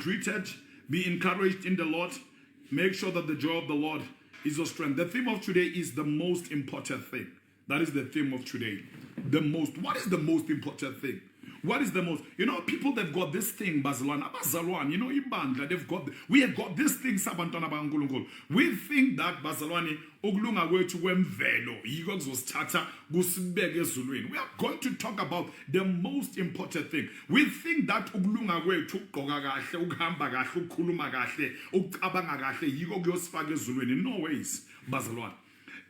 greeted, be encouraged in the Lord. Make sure that the joy of the Lord is your strength. The theme of today is the most important thing. That is the theme of today. The most. What is the most important thing? What is the most? You know, people that got this thing, Bazalwane, you know, Ibandla, we have got this thing, Sabantana Bangulungul. We think that Bazalwane, Oglunga to Wemvelo, Tata, Gusbege Zulwin. We are going to talk about the most important thing. We think that Oglunga to Kogagashe, Ugambagashe, Kulumagashe, Ukabangagache, Yigogosfage Zulwin. In no ways, Bazalwane.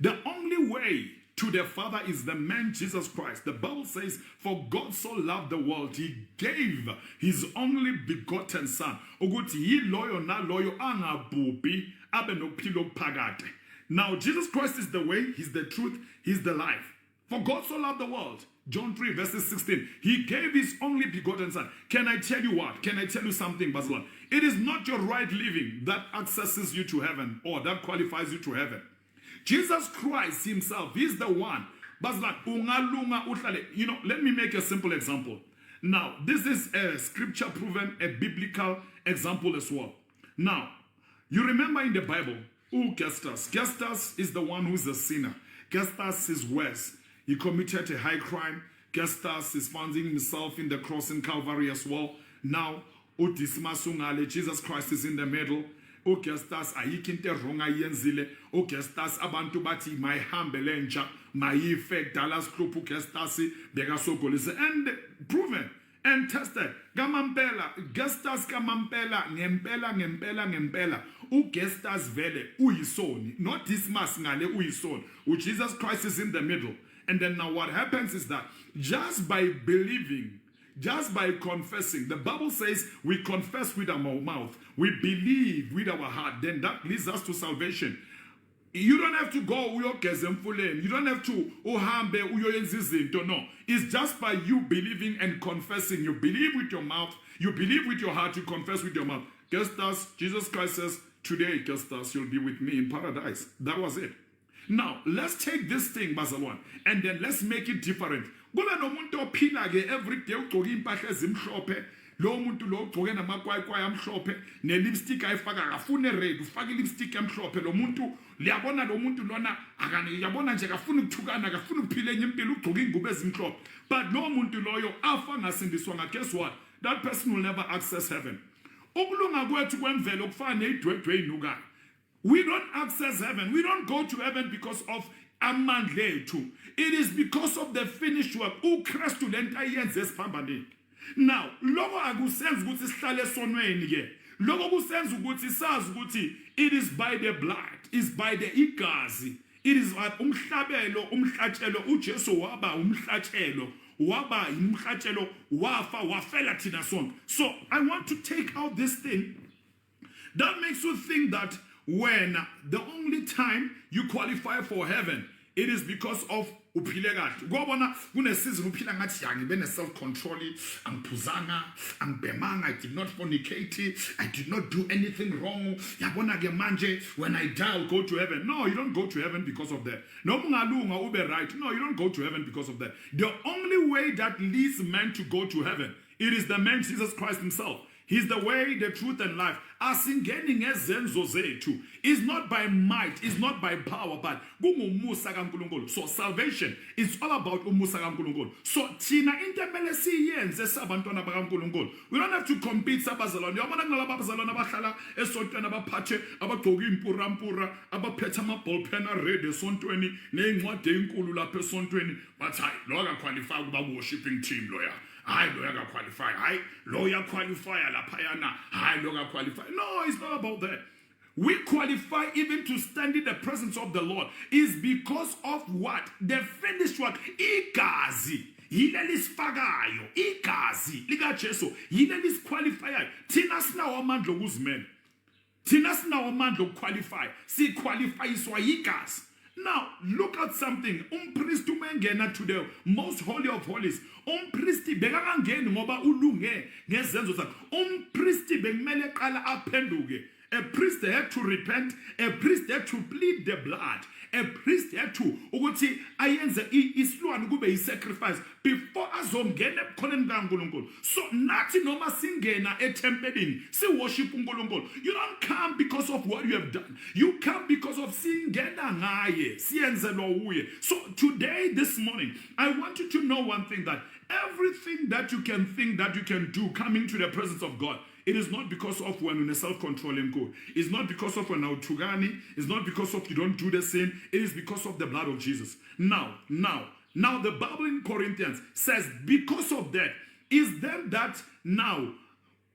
The only way to the Father is the man Jesus Christ. The Bible says, for God so loved the world, he gave his only begotten son. Now, Jesus Christ is the way, he's the truth, he's the life. For God so loved the world. John 3 verses 16. He gave his only begotten son. Can I tell you what? Can I tell you something, Baslan? It is not your right living that accesses you to heaven or that qualifies you to heaven. Jesus Christ himself is the one. You know, let me make a simple example. Now, this is a scripture proven, a biblical example as well. Now, you remember in the Bible, who Gestas? Gestas is the one who is a sinner. Gestas is worse. He committed a high crime. Gestas is finding himself in the cross in Calvary as well. Now, Jesus Christ is in the middle. Gestas ayikho wrong ayenzile. Gestas abantu bathi mayihambele nja mayife Dallas Group Gestas bekasogolise and proven and tested. Gamampela Gestas gamampela ngempela Gestas vele uyisoni, not Dismas ngale uyisoni. Jesus Christ is in the middle. And then now what happens is that just by believing, just by confessing, the Bible says we confess with our mouth, we believe with our heart, then that leads us to salvation. You don't have to go, you don't have to, no. It's just by you believing and confessing. You believe with your mouth, you believe with your heart, you confess with your mouth. Gestas, Jesus Christ says, today, Gestas, you'll be with me in paradise. That was it. Now, let's take this thing, Bazalwan, and then let's make it different. Every day, lo muntu lo ugcoke namakwayikwayi amhlophe ne-lipstick ayifaka akafune red ufake i-lipstick emhlophe lo muntu liyabona lo muntu lona yabona nje akafuna ukuthukana akafuna ukuphila enye impilo ugcoke ingubo ezimhlophe but lo muntu loyo afa ngasindiswanga. Guess what? That person will never access heaven. Ukulunga kwethu kwemvelo kufana neyidwedwe eyinukayo. We don't access heaven. We don't go to heaven because of amandla ethu. It is because of the finished work. uKristu lento ayenze esiphambaneni. Now, logo akusenza ukuthi sihlale esonweni ke. Logo kusenza ukuthi sazi ukuthi it is by the blood, is by the igazi. It is umhlabelo, umhlatshelo uJesu waba umhlatshelo, waba imhlatshelo, wafa wafela thina sonke. So, I want to take out this thing that makes you think that when the only time you qualify for heaven, it is because of uphile kahle. Ngobona kunesizini uphila ngathi yangibe self control, angiphuzanga, angibhemanga, I did not fornicate, I did not do anything wrong. Yabona ke manje when I die I'll go to heaven. No, you don't go to heaven because of that. No mungalunga ube right. No, you don't go to heaven because of that. The only way that leads men to go to heaven, it is the man Jesus Christ himself. He's the way, the truth, and life. Asingeni ngezenzo zethu is not by might, is not by power, but kungumusa kaNkulunkulu. So salvation is all about umusa kaNkulunkulu. So thina into emele siyenze sabantwana bakaNkulunkulu. We don't have to compete sabazalwane. Yabona kunalabo abazalwane abahlala esontweni abaphathe abagcoka impura abaphethe amaballpen red esontweni nezincwadi ezinkulu lapha esontweni bathi hayi lo akaqualify kuba worshiping team loya. Hayi lo yakaqualify. Hayi lo yaqualify laphayana. Hayi lo akaqualify. No, it's not about that. We qualify even to stand in the presence of the Lord is because of what? The finished work. Igazi. Yile lisifakayo. Igazi. Lika Jesu. Yile lisiqualifyayo. Thina sinawo amandla okuzimela. Thina sinawo amandla okuqualify. Si qualify iswa igazi. Now, look at something. Umpristi umengena to the most holy of holies. Umpristi bekangangeni ngoba ulunge ngezenzo zakhe. Umpristi bekumele qala aphenduke a priest had to repent, a priest had to plead the blood, a priest had to ukuthi ayenze isilwane kube yisacrifice before azongena ebukhoneni kaNkulunkulu. So nathi noma singena etempelini si worship uNkulunkulu, you don't come because of what you have done, you come because of singena ngaye siyenzelwa uye. So today, this morning, I want you to know one thing, that everything that you can think that you can do coming to the presence of God, it is not because of when you're self-controlling good. It's not because of when tugani. It's not because of you don't do the sin. It is because of the blood of Jesus. Now, the Bible in Corinthians says, because of that, is then that now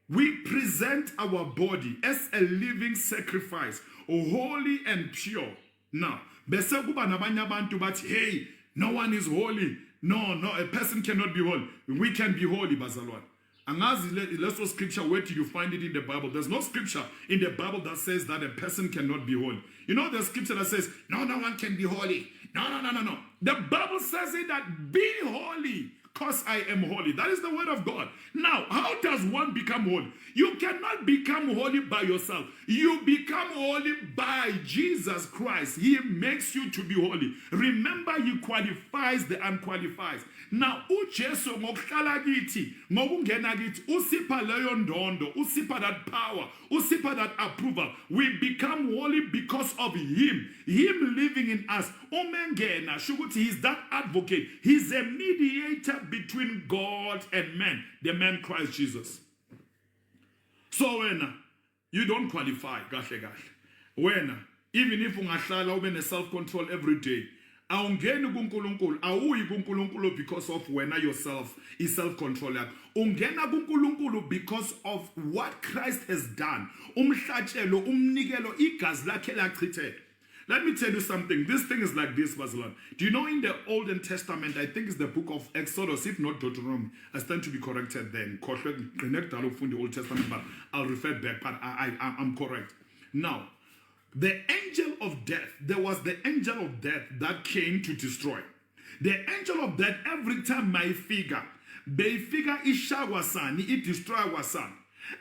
we present our body as a living sacrifice, holy and pure. Now, bese kuba nabanye abantu bathi, hey, no one is holy. No, a person cannot be holy. We can be holy, bazalwane. Angazi leso scripture, where do you find it in the Bible? There's no scripture in the Bible that says that a person cannot be holy. You know, there's scripture that says, no one can be holy. No. The Bible says it that be holy, because I am holy. That is the word of God. Now, how does one become holy? You cannot become holy by yourself. You become holy by Jesus Christ. He makes you to be holy. Remember, He qualifies the unqualified. Now, uJesu ngokuhlala kithi, ngokungena kithi, usipha leyo ndondo, usipha that power, usipha that approval. We become holy because of Him living in us. Umengena, shukuthi He's that advocate. He's a mediator between God and man, the man Christ Jesus. So when you don't qualify, when even if ungahlala ube self-control every day, awungeni kuNkulunkulu, awuyi kuNkulunkulu because of wena yourself is self-control yakho. Ungena kuNkulunkulu because of what Christ has done. Umhlatshelo, umnikelo, igazi lakhe lachitheka. Let me tell you something. This thing is like this, Bazalwane. Do you know in the Old Testament, I think it's the book of Exodus, if not Deuteronomy, I stand to be corrected then. Connect from the Old Testament, but I'll refer back, but I'm correct. Now, the angel of death, there was the angel of death that came to destroy. The angel of death, every time my figure ishawasani, it destroy wasani.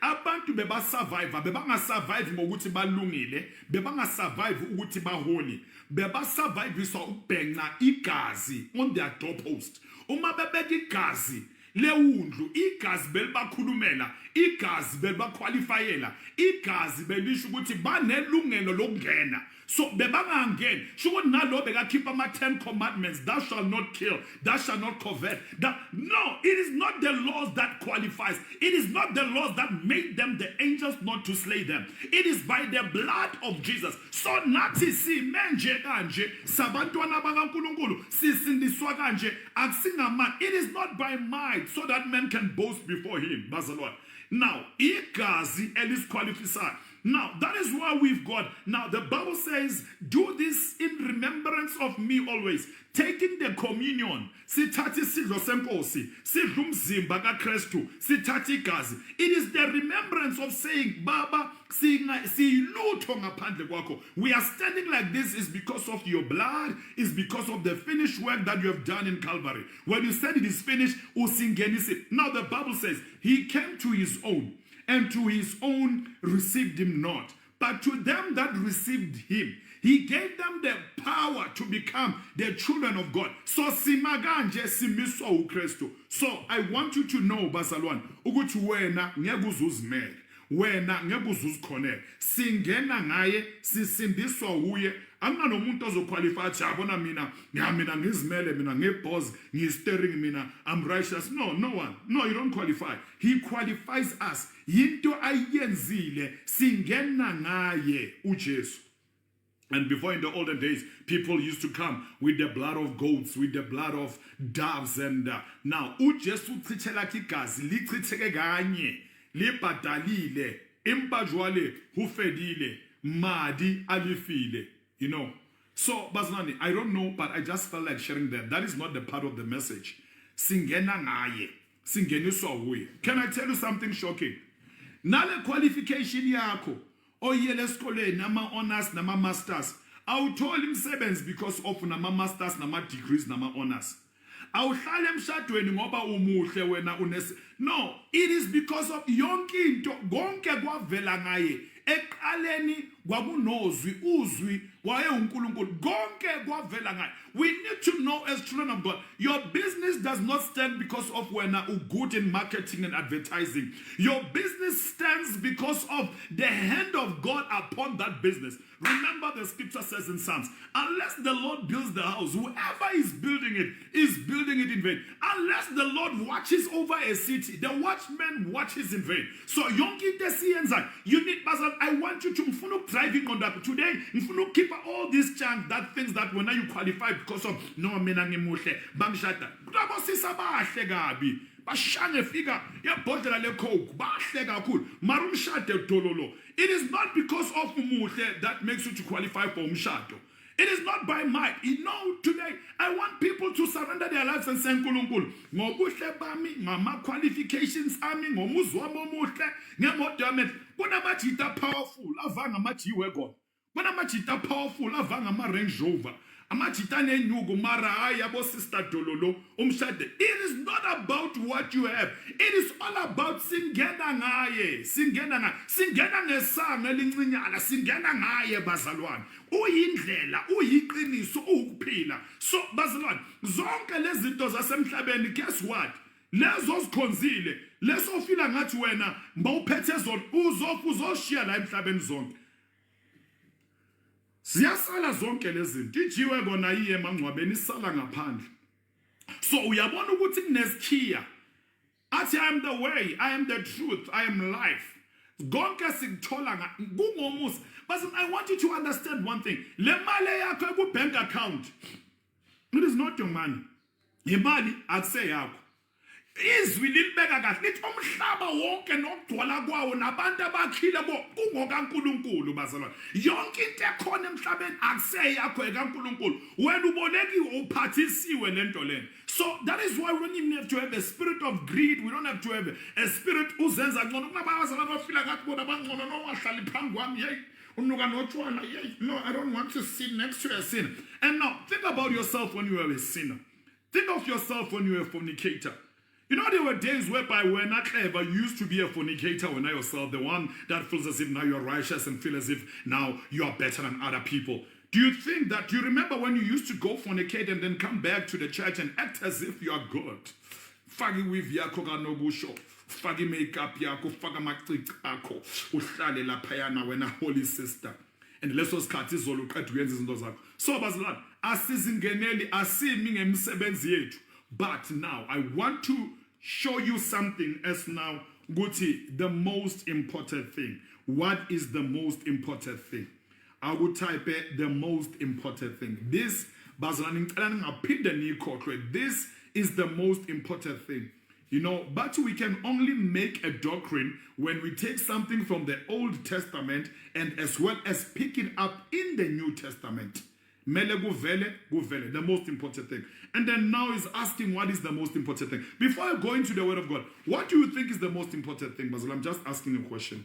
Abantu beba survive, beba survive ngokuthi balungile, beba survive ukuthi baholi, beba survive so ukubhenga igazi on their doorpost. Uma bebeka igazi lewundlu, igazi belibakhulumela, igazi belibaqualifyela, igazi belisho ukuthi banelungelo lokungena. So bebangangeni, sho nalo bekakhipha ama-10 commandments, thou shalt not kill, thou shalt not covet. No, it is not the laws that qualifies. It is not the laws that made them the angels not to slay them. It is by the blood of Jesus. So nathi si menje kanje, sabantwana bakaNkulunkulu sisindiswa kanje, akusingaman. It is not by might, so that men can boast before Him. Bazalwane. Now, igazi elisqualified. Now, that is why we've got, now the Bible says, do this in remembrance of me always. Taking the communion, sithathi isidlo senkosi, sidla umzimba kaKristu, sithathi igazi. It is the remembrance of saying, Baba, siyilutho ngaphandle kwakho. We are standing like this is because of your blood, is because of the finished work that you have done in Calvary. When you said it is finished, usingenise. Now the Bible says, He came to His own, and to His own received Him not. But to them that received Him, He gave them the power to become the children of God. So simaganje simiswa uKristu. So I want you to know, bazalwane, ukuthi wena ngeke uzuzimele, wena ngeke uzuzikhonela. Singena ngaye, sisindiswa uye. Anginomuntu ozoqualify athi yabona mina ngizimele, mina ngeboss, ngisteering, mina I'm righteous. No one. No, you don't qualify. He qualifies us. Yinto ayenzile, singena ngaye uJesu. And before, in the olden days, people used to come with the blood of goats, with the blood of doves, and now uJesu uchithela igazi lichitheke kanye, libhadalile, impajwale hufedile, madi alifile. You know, so Bazalwane, I don't know, but I just felt like sharing that. That is not the part of the message. Singena ngaye, singeniswa uye. Can I tell you something shocking? Nale qualification yakho, oyele esikoleni, nama honors, nama masters. Awutholi umsebenzi because of nama masters, nama degrees, nama honors. Awuhlale emshadweni ngoba umuhle wena No, it is because of yonke into konke kwavela ngaye. Eqaleni kwakunozwi uzwi waye uNkulunkulu konke kwavela ngaye. We need to know as children of God, your business does not stand because of when good in marketing and advertising. Your business stands because of the hand of God upon that business. Remember the scripture says in Psalms, unless the Lord builds the house, whoever is building it in vain. Unless the Lord watches over a city, the watchman watches in vain. So yonke into you need, I want you to driving on that today. Keep all these chants, that things that when you qualify because of no mina ngimuhle bangishada. Labo sisa bahle kabi. Bashange fika yebhodlela lecoke bahle kakhulu. Mara umshado dololo. It is not because of umuhle that makes you to qualify for umshado. It is not by might. You know, today I want people to surrender their lives and say uNkulunkulu ngobuhle bami, ngama qualifications ami, ngomuzwa wami omuhle, ngemoto yami. Kunamajita powerful avanga amajiwe God. Kunamajita powerful avanga ama Range Rover. Amajita nenyugu mara yabo sister dololo umshade. It is not about what you have. It is all about singena ngaye. Singena ngesanga elincinyana, singena ngaye bazalwane. Uyindlela, uyiqiniso, ukuphila. So bazalwane, zonke lezi zinto zasemhlabeni, guess what? Lezo zikhonzile, leso fila ngathi wena mbawuphethe zona uzoshiya la emhlabeni zonke. Siyasala zonke lezi zinto. Ijiwe kona yiye emangcwabeni isala ngaphandle. So uyabona ukuthi kunesikhiya. Athi I am the way, I am the truth, I am life. Konke sikuthola kungomusa. But I want you to understand one thing. Le mali yakho ku bank account. It is not your money. Imali akuse yakho. Izwi libeka kahle lithi umhlaba wonke nokugcwala kwawo nabantu abakhile kungokaNkulunkulu bazalwane. Yonke into ekhona emhlabeni akuseyakho ekaNkulunkulu. Wena ubolekiwe uphathisiwe lento lena. So that is why we don't even have to have a spirit of greed. We don't have to have a spirit uzenza ngcono. Kunabazalwane bafila ngathi bona bangcono nowahlali phambi kwami hey. No, I don't want to sit next to a sinner. And now think about yourself when you were a sinner. Think of yourself when you were a fornicator. You know, there were days whereby we're not clever. You used to be a fornicator when I yourself, the one that feels as if now you're righteous and feel as if now you are better than other people. Do you think that, you remember when you used to go fornicate and then come back to the church and act as if you are good? Fagi with yako kanobusho, fagi makeup yako, faga matrix ako, uhlale la payana when a holy sister. And let's us cut this all at the end. So, bazalwane, asizingeneli asimi ngemsebenzi yethu. But now, I want to show you something as now, Guti, the most important thing. What is the most important thing? I will type it, the most important thing. This, this is the most important thing. You know, but we can only make a doctrine when we take something from the Old Testament and as well as pick it up in the New Testament. Mele guvele, the most important thing. And then now is asking what is the most important thing. Before I go into the word of God, what do you think is the most important thing, Basil? I'm just asking a question.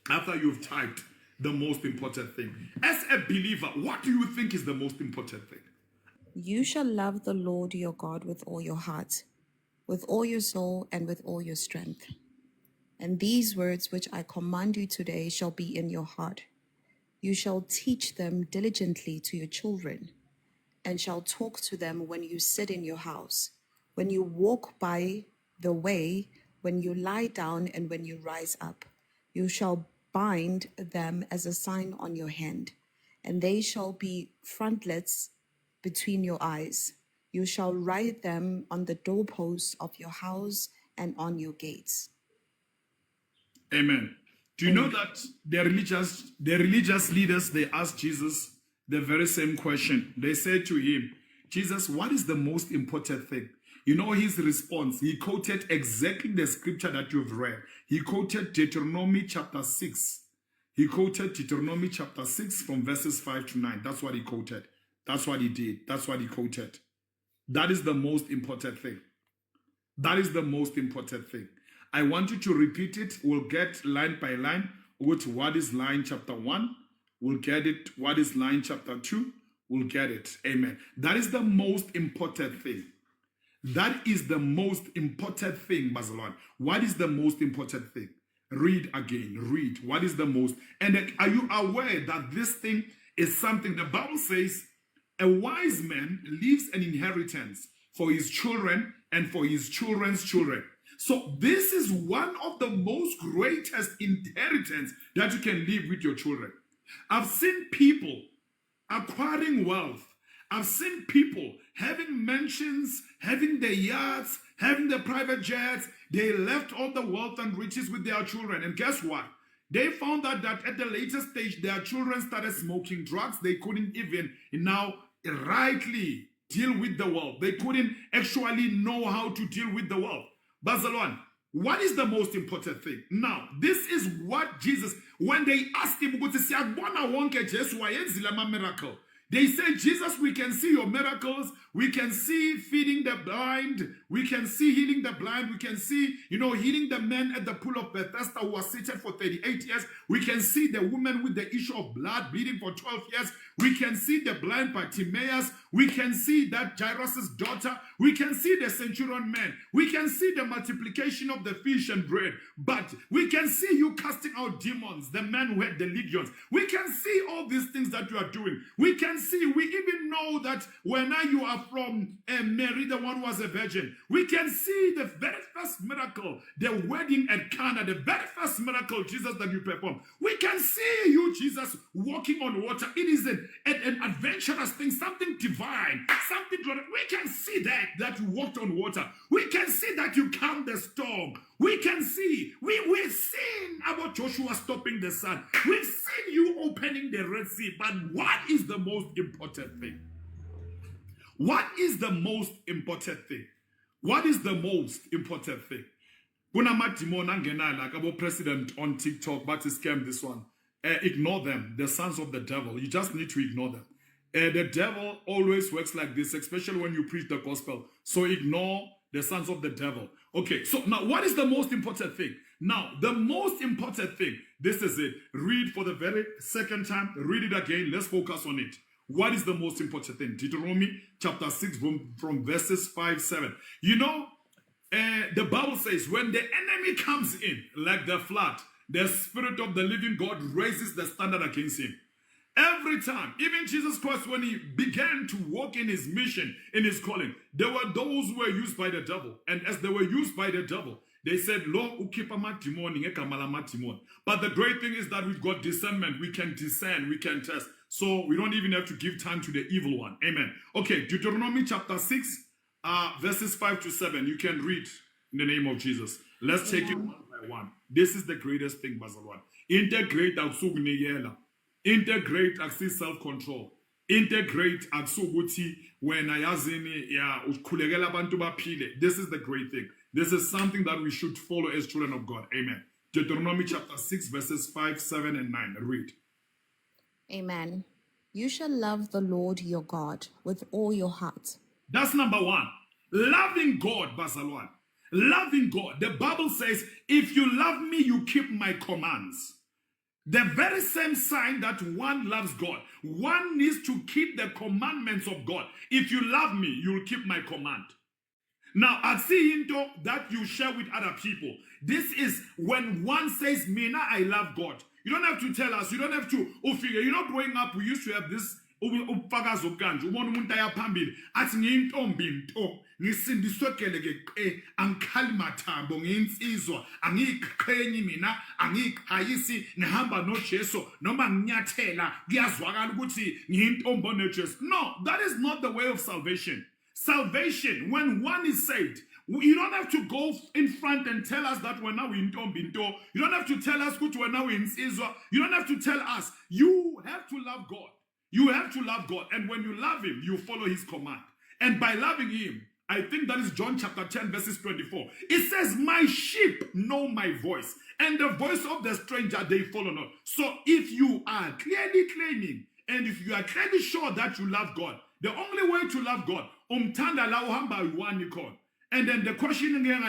After you've typed the most important thing. As a believer, what do you think is the most important thing? You shall love the Lord your God with all your heart, with all your soul, and with all your strength. And these words which I command you today shall be in your heart. You shall teach them diligently to your children, and shall talk to them when you sit in your house, when you walk by the way, when you lie down, and when you rise up. You shall bind them as a sign on your hand, and they shall be frontlets between your eyes. You shall write them on the doorposts of your house and on your gates. Amen. Do you know that the religious leaders, they asked Jesus the very same question. They said to him, Jesus, what is the most important thing? You know his response. He quoted exactly the scripture that you've read. He quoted Deuteronomy chapter 6. He quoted Deuteronomy chapter 6 from verses 5 to 9. That's what he quoted. That's what he did. That's what he quoted. That is the most important thing. That is the most important thing. I want you to repeat it. We'll get line by line with what is line chapter 1. We'll get it. What is line chapter 2? We'll get it. Amen. That is the most important thing. That is the most important thing, Bazalwane. What is the most important thing? Read again, read. What is the most? And are you aware that this thing is something the Bible says a wise man leaves an inheritance for his children and for his children's children. So this is one of the most greatest inheritance that you can leave with your children. I've seen people acquiring wealth. I've seen people having mansions, having the yachts, having the private jets. They left all the wealth and riches with their children. And guess what? They found out that at the later stage, their children started smoking drugs. They couldn't even now rightly deal with the wealth. They couldn't actually know how to deal with the wealth. Bazalwane, what is the most important thing? Now, this is what Jesus, when they asked him, miracle. They say, Jesus, we can see your miracles. We can see feeding the blind. We can see healing the blind. We can see, healing the men at the pool of Bethesda who was seated for 38 years. We can see the woman with the issue of blood bleeding for 12 years. We can see the blind Bartimaeus. We can see that Jairus' daughter. We can see the centurion man. We can see the multiplication of the fish and bread. But we can see you casting out demons, the man who had the legions. We can see all these things that you are doing. We can see, we even know that when you are from Mary, the one who was a virgin. We can see the very first miracle, the wedding at Cana, the very first miracle, Jesus, that you performed. We can see you, Jesus, walking on water. It is an adventurous thing, something divine, something glorious. We can see that you walked on water. We can see that you calmed the storm. We can see, we've seen about Joshua stopping the sun. We've seen you opening the Red Sea. But what is the most important thing? What is the most important thing? What is the most important thing? Kunamatimon angena like our president on TikTok, but to scam this one. Ignore them, the sons of the devil. You just need to ignore them. The devil always works like this, especially when you preach the gospel. So ignore the sons of the devil. Okay, so now what is the most important thing? Now, the most important thing, this is it. Read for the very second time. Read it again. Let's focus on it. What is the most important thing? Deuteronomy chapter 6 from verses 5-7. The Bible says when the enemy comes in like the flood, the Spirit of the living God raises the standard against him. Every time, even Jesus Christ, when he began to walk in his mission, in his calling, there were those who were used by the devil. And as they were used by the devil, they said, Lord, but the great thing is that we've got discernment. We can discern, we can test. So we don't even have to give time to the evil one. Amen. Okay, Deuteronomy chapter 6, verses 5-7. You can read in the name of Jesus. Let's take it one by one. This is the greatest thing, Bazalwane. Integrate akusukuniyela. Integrate akusi self-control. Integrate akusukuthi wena yazini ya ukhulekela abantu baphile. This is the great thing. This is something that we should follow as children of God. Amen. Deuteronomy chapter 6, verses 5, 7, and 9. Read. Amen. You shall love the Lord your God with all your heart. That's number one. Loving God, Bazalwane. Loving God. The Bible says, if you love me, you keep my commands. The very same sign that one loves God. One needs to keep the commandments of God. If you love me, you'll keep my command. Now, I see into that you share with other people. This is when one says, Mina, I love God. You don't have to tell us. You don't have to figure. You know, growing up, we used to have this ubufakazi obukanje ubona umuntu ayaphambili athi ngiyintombi into ngisindiswegeleke angikhali mathambo ngiyinsizwa angiyiqhenyi mina angiyiqhayisi ngihamba noJesu noma nginyathela kuyazwakala ukuthi ngiyintombi noJesu. No, that is not the way of salvation. Salvation, when one is saved, you don't have to go in front and tell us that we're now in Tombinto. You don't have to tell us that we're now in Israel. You don't have to tell us. You have to love God. You have to love God. And when you love him, you follow his command. And by loving him, I think that is John chapter 10, verses 24. It says, my sheep know my voice, and the voice of the stranger they follow not. So if you are clearly claiming, and if you are clearly sure that you love God, the only way to love God, umthanda la uhamba uwani khona. And then the question again,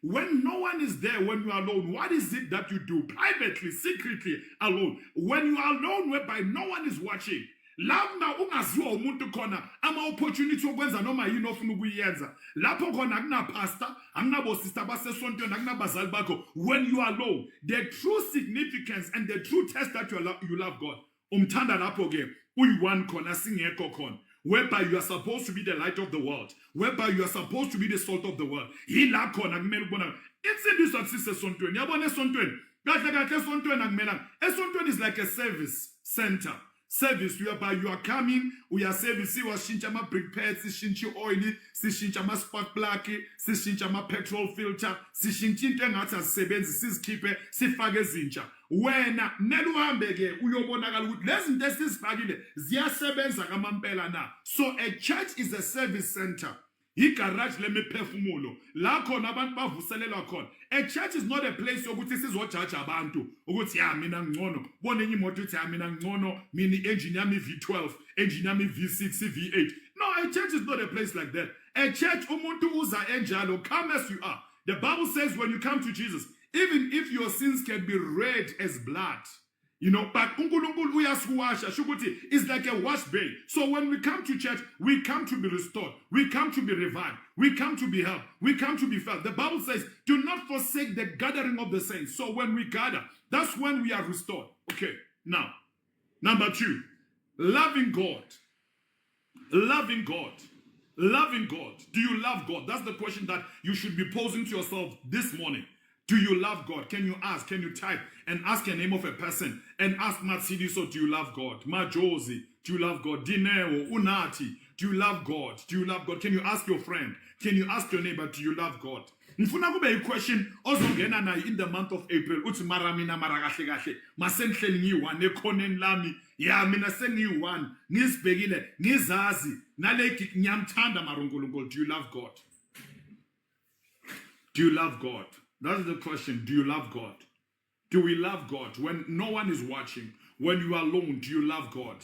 when no one is there, when you are alone, what is it that you do privately, secretly, alone? When you are alone, whereby no one is watching, Love now ungaziwa umuntu khona ama-opportunity okwenza noma yini ofuna ukuyenza. Lapho khona akunapastor, akunabosista basesontweni, akunabazali bakho. When you are low, the true significance and the true test that you love God. Umthanda lapho ke uyi-one khona singekho khona. Whereby you are supposed to be the light of the world, whereby you are supposed to be the salt of the world. Yila khona kumele ubona. Insindiso akusisesontweni. Yabona esontweni. Kahle kahle esontweni akumelanga. Esontweni is like a service center. Service whereby you are coming, we are service, sishintsha ama brick pads, sishintsha oil, sishintsha ama spark plug, sishintsha ama petrol filter, sishintsha into engathi asisebenzi sizikhiphe sifake ezintsha. Wena kumele uhambe ke uyobonakala ukuthi lezi zinto esizifakile ziyasebenza kamampela na. So a church is a service center. Igarage lemiphefumulo la khona abantu bavuselelwa khona. A church is not a place yokuthi sizojaja abantu ukuthi ya mina ngcono bona enye imoto uthi ya mina ngcono mina engine yami V12 engine yami V6 V8. No, a church is not a place like that. A church umuntu uza enjalo, come as you are. The Bible says when you come to Jesus, even if your sins can be red as blood, you know, but uNkulunkulu uyasiwasha shukuthi is like a wash bay. So when we come to church, we come to be restored, we come to be revived, we come to be helped, we come to be felt. The Bible says, do not forsake the gathering of the saints. So when we gather, that's when we are restored. Okay, now, number 2, loving God. Loving God. Loving God. Do you love God? That's the question that you should be posing to yourself this morning. Do you love God? Can you ask? Can you type and ask a name of a person and ask Matsidi, so do you love God? Majosi, do you love God? Dineo, Unati, do you love God? Do you love God? Can you ask your friend? Can you ask your neighbor, do you love God? Ngifuna kube a question ozongena nayo in the month of April. Uthi mara mina mara kahle kahle. Masenhleli ngiyi-one ekhoneni lami. Ya mina sengiyi-one. Ngizibhekile, ngizazi. Nale ngiyamthanda mara uNkulunkulu. Do you love God? Do you love God? That is the question. Do you love God? Do we love God? When no one is watching, when you are alone, do you love God?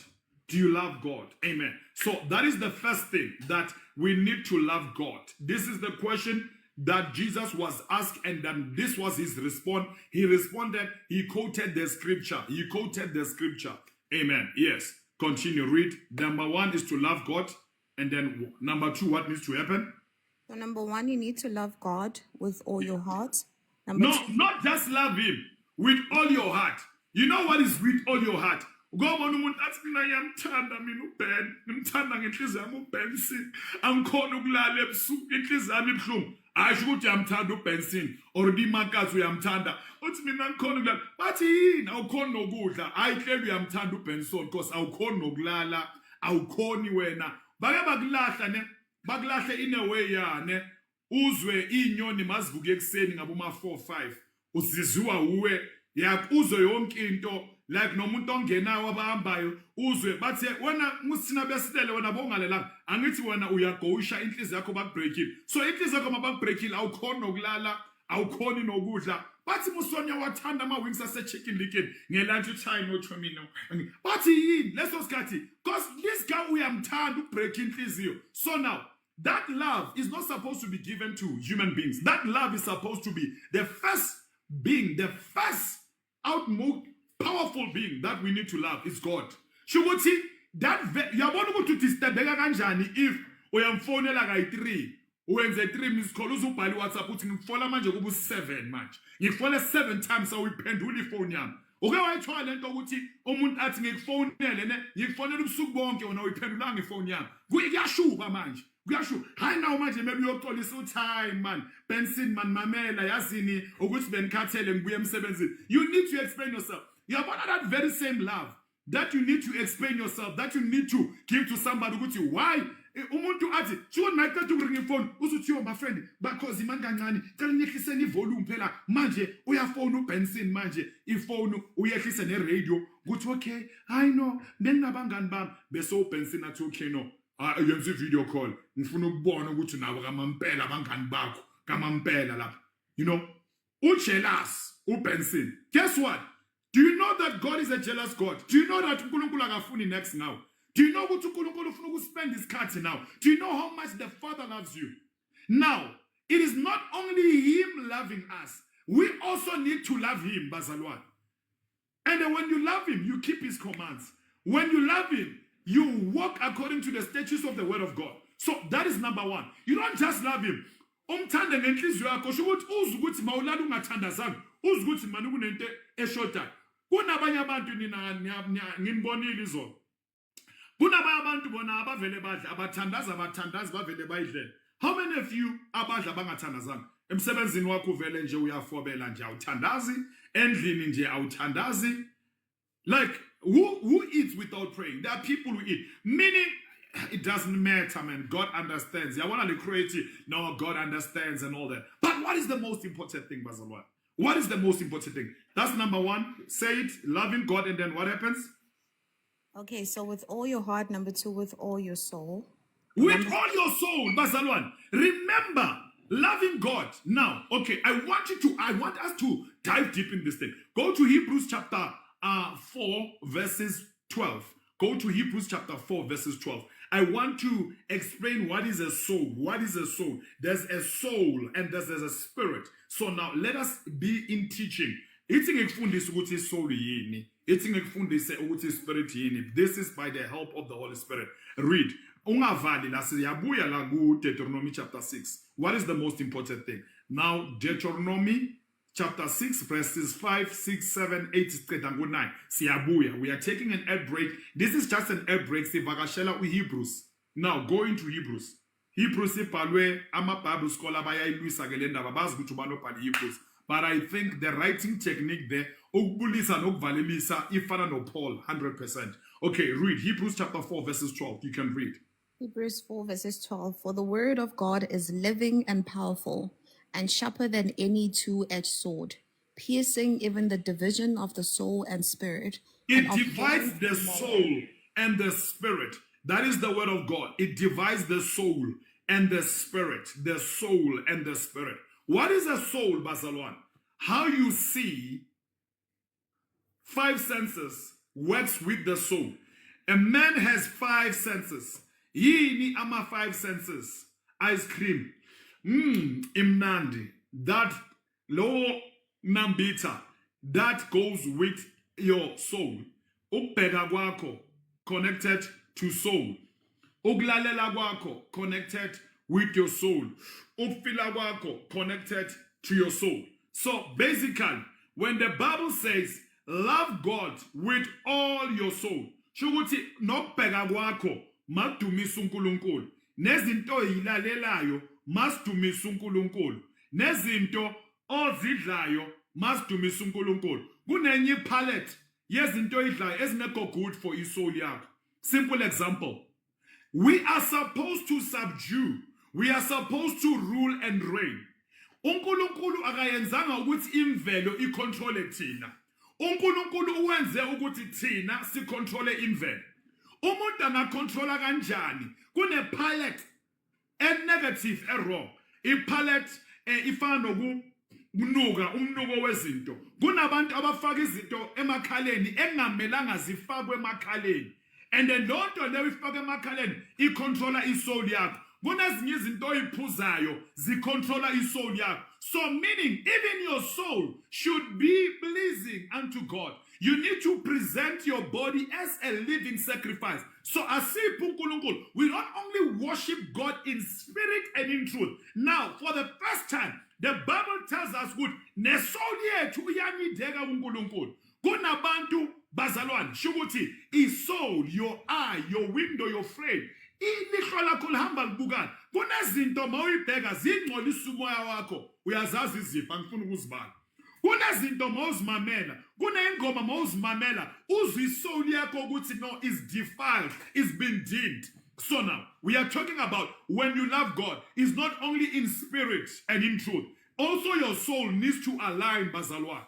Do you love God? Amen. So that is the first thing, that we need to love God. This is the question that Jesus was asked, and then this was his response. He responded, he quoted the scripture. He quoted the scripture. Amen. Yes. Continue. Read. Number 1 is to love God. And then number 2, what needs to happen? So number 1, you need to love God with all your heart. Number No, 2, not just love him with all your heart. You know what is with all your heart? Ngobona umuntu athi mina ngiyamthanda mina uBen, ngimthanda ngenhliziyo yami uBenson, angikhona ukulala ebusuku inhliziyo yami ibhlungu. Ayisho ukuthi uyamthanda uBenson or diMakazi uyamthanda. Uthi mina ngikhona ukulala. Bathi yini awukhona nokudla? Ayihleli uyamthanda uBenson because awukhona nokulala, awukhoni wena. Bake bakulahla ne, bakulahle in a way yane. Uzwe inyoni mazivuke ekseni ngaboma 4-5. Uzizwa uwe yakuzwe yonke into like nomuntu ongenayo abahambayo uzwe bathi wena musina besilele wena bongalela angithi wena uyagowusha inhliziyo yakho bakubreakile. So inhliziyo yakho mabakubreakile awukhona nokulala awukhoni nokudla. Bathi musonya wathanda ama wings ase chicken licken ngelunch time no chomino. Bathi yini leso sikhathi because this guy uyamthanda ukubreak inhliziyo. So now that love is not supposed to be given to human beings. That love is supposed to be the first being, the first outmost powerful being that we need to love is God. Shukuthi that yabona ukuthi distabeka kanjani if uyamfonela kayi3 uwenze 3 minutes call uzubhala WhatsApp uthi ngifola manje kubu 7 manje. Ngifole 7 times awuyiphendula ifoni yami. Uke wayithola lento ukuthi umuntu athi ngikufonele ne ngikufonela ubusuku bonke wena uyiphendulanga ifoni yami. Kuyashuka manje. Kuyasho hayi nawo manje maybe uyoxolisa uthi man Benson man mamela yazini ukuthi benikhathele ngibuye emsebenzini. You need to explain yourself. You have that very same love that you need to explain yourself, that you need to give to somebody ukuthi why umuntu athi chiwo mayiceda ukuringa ifoni usuthiyo my friend because imani kancane cela niyehliseni ivolume phela manje uyafona uBenson manje ifoni uyehlise neradio ukuthi okay I know benginabangani bami bese uBenson athi okay no yenza video call ngifuna ukubona ukuthi nabo kamampela abangani bakho kamampela lapha. You know ujealous uBenson. Guess what? Do you know that God is a jealous God? Do you know that uNkulunkulu akafuni next now? Do you know ukuthi uNkulunkulu ufuna ukuspend isikhathi now? Do you know how much the Father loves you? Now, it is not only him loving us. We also need to love him, bazalwane. And then when you love him, you keep his commands. When you love him, You walk according to the statutes of the word of God. So that is number one. You don't just love him. Umthande ngenhliziyo yakho sho ukuthi uzwe ukuthi mawulala ungathandazanga, uzwe ukuthi manje kunento eshoda. Kunabanye abantu nina nginibonile izolo. Kunabanye abantu bona abavele badla abathandazi bavele bayidlela. How many of you abadla bangathandazanga? Emsebenzini wakho vele nje uyafobela nje awuthandazi, endlini nje awuthandazi. Like who eats without praying? There are people who eat. Meaning it doesn't matter, man. God understands. I want to create it. No, God understands and all that. But what is the most important thing, Bazalwa? What is the most important thing? That's number one. Say it, loving God, and then what happens? Okay, so with all your heart. Number two, with all your soul. With all your soul, Bazalwan. Remember, loving God. Now, okay, I want us to dive deep in this thing. Go to Hebrews chapter 4, verses 12. Go to Hebrews chapter 4, verses 12. I want to explain what is a soul. What is a soul? There's a soul and there's a spirit. So now let us be in teaching. Ithi ngikufundisa ukuthi soul yini. Ithi ngikufundise ukuthi spirit yini. This is by the help of the Holy Spirit. Read. Ungavali la siyabuya la ku Deuteronomy chapter 6. What is the most important thing? Now Deuteronomy chapter 6 verses 5, 6, 7, 8, 9. Siyabuya. We are taking an ad break. This is just an ad break. Sivakashela uHebrews. Now go into Hebrews. Hebrews ibhalwe ama-Bible scholar bayayilwisa ke le ndaba bazi ukuthi ubani obhala Hebrews. But I think the writing technique there, ukubulisa nokuvalelisa ifana no Paul 100%. Okay, read Hebrews chapter 4 verses 12. You can read. Hebrews 4 verses 12. For the word of God is living and powerful, and sharper than any two-edged sword, piercing even the division of the soul and spirit. It divides the soul and the spirit. That is the word of God. It divides the soul and the spirit. The soul and the spirit. What is a soul, Bazalwan? How you see, 5 senses works with the soul. A man has 5 senses. Yini ama 5 senses. Ice cream. Imnandi. That low nambita. That goes with your soul. Ukubheka kwakho connected to soul. Ukulalela kwakho connected with your soul. Ukufila kwakho connected to your soul. So basically, when the Bible says love God with all your soul, shukuthi nokubheka kwakho madumisa uNkulunkulu. Nezinto yilalelayo masdumisa uNkulunkulu. Nezinto ozidlayo masdumisa uNkulunkulu. Kunenye palette yezinto idlayo ezingekho good for isoul yakho. Simple example. We are supposed to subdue. We are supposed to rule and reign. uNkulunkulu akayenzanga ukuthi imvelo icontrole thina. uNkulunkulu uwenze ukuthi thina sicontrole imvelo. Umuntu angacontrola kanjani? Kune palette negative wrong. Ipalette ifana nokunuka umnuko wezinto. Kunabantu abafaka izinto emakhaleni engamelanga zifakwe emakhaleni. And then lonto leyo ifaka emakhaleni icontrola isoul yakho. Kunezinye izinto oyiphuzayo zicontrola isoul yakho. So meaning even your soul should be pleasing unto God. You need to present your body as a living sacrifice. So asipho uNkulunkulu, we not only worship God in spirit and in truth. Now, for the first time, the Bible tells us good nesoul yethu iyanyideka uNkulunkulu. Kunabantu bazalwane shukuthi isoul, your eye, your window, your frame, ilihlo lakho lihamba libukana. Kunezinto mawuyibheka zingcolisa umoya wakho. Uyazazi izipho angifuni ukuzibala. Kunezinto mawuzimamela, kunengoma mawuzimamela, uzwe isoul yakho ukuthi no is defiled, is been dimmed. So now, we are talking about when you love God, it's not only in spirit and in truth. Also your soul needs to align, Bazalwa.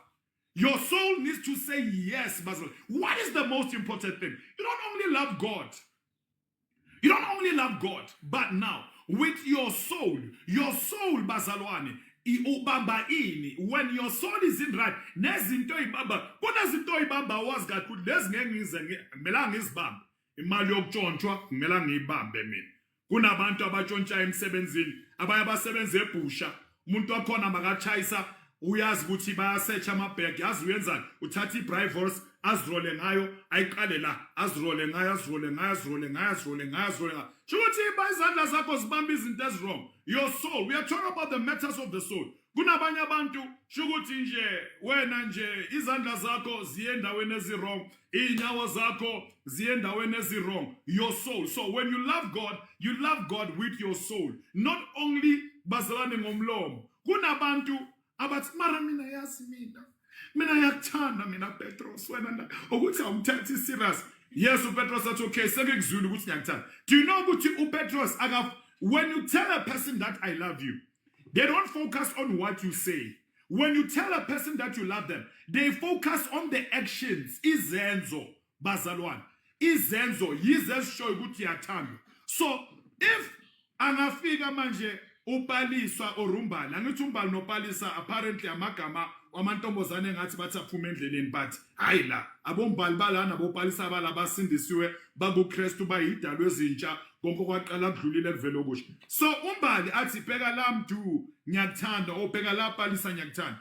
Your soul needs to say yes, Bazalwa. What is the most important thing? You don't only love God. You don't only love God, but now, with your soul, Bazalwane, ubamba ini, when your soul is in right, nezinto ibamba, kunezinto ibamba was God could ngengizenge ngimelanga izibamba. Imali yokutshontshwa ngimelanga ngiyibambe mina. Kunabantu abatshontsha emsebenzini, abanye abasebenza ebusha, umuntu wakhona makachayisa uyazi ukuthi bayasearch amabheg, yazi uyenzani, uthatha i-Bifrost azirole ngayo, ayiqale la, azirole ngayo, azirole ngayo, azirole ngayo, azirole ngayo, azirole ngayo. Shukuthi izandla zakho zibamba izinto ezwrong. Your soul, we are talking about the matters of the soul. Kunabanye abantu shukuthi nje wena nje izandla zakho ziye endaweni ezirong, inyawo zakho ziye endaweni ezirong. Your soul. So when you love God with your soul. Not only bazalwane ngomlomo. Kunabantu abathi mara mina yazi mina yakuthanda mina Petros wena ukuthi awumthathi serious. Yes, uPetros athi okay sekuzwile ukuthi ngiyakuthanda. Do you know ukuthi uPetros when you tell a person that I love you, they don't focus on what you say. When you tell a person that you love them, they focus on the actions. Izenzo bazalwane. Izenzo yizeshoyo ukuthi yathanda. So if angafika manje upaliswa orumbala, angithi umbali nopalisa apparently amagama amantombazane ngathi bathi aphuma endleleni, but hayi la abombali balana bopalisa balabasindisiwe bakuKristu bayidalwe ezintsha konke kwaqala kudlulile kuvela okusho. So umbali athi bheka la mntu ngiyakuthanda obheka la palisa ngiyakuthanda.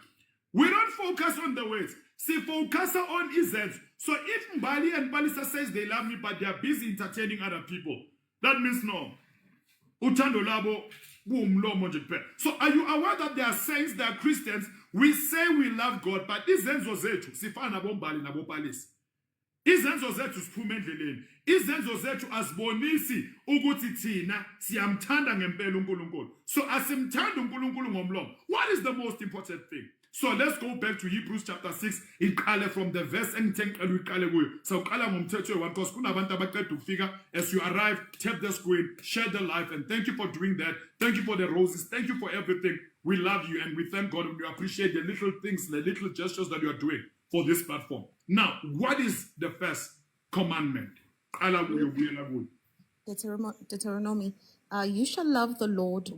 We don't focus on the words. See, focus on izenzo. So if Mbali and Palisa says they love me but they are busy entertaining other people, that means no. Uthando labo buumlomo nje kuphela. So are you aware that there are saints, there are Christians, we say we love God, but izenzo zethu sifana bombali nabopalisa. Izenzo zethu siphume endleleni. Izenzo zethu asibonisi ukuthi thina siyamthanda ngempela uNkulunkulu. So asimthanda uNkulunkulu ngomlomo. What is the most important thing? So let's go back to Hebrews chapter 6. Iqale from the verse engithengqela uyiqale kuyo. So uqala ngomthetho we-1 because kunabantu abaqeda ukufika. As you arrive, tap the screen, share the life, and thank you for doing that. Thank you for the roses. Thank you for everything. We love you and we thank God and we appreciate the little things, the little gestures that you are doing for this platform. Now, what is the first commandment? Deuteronomy. You shall love the Lord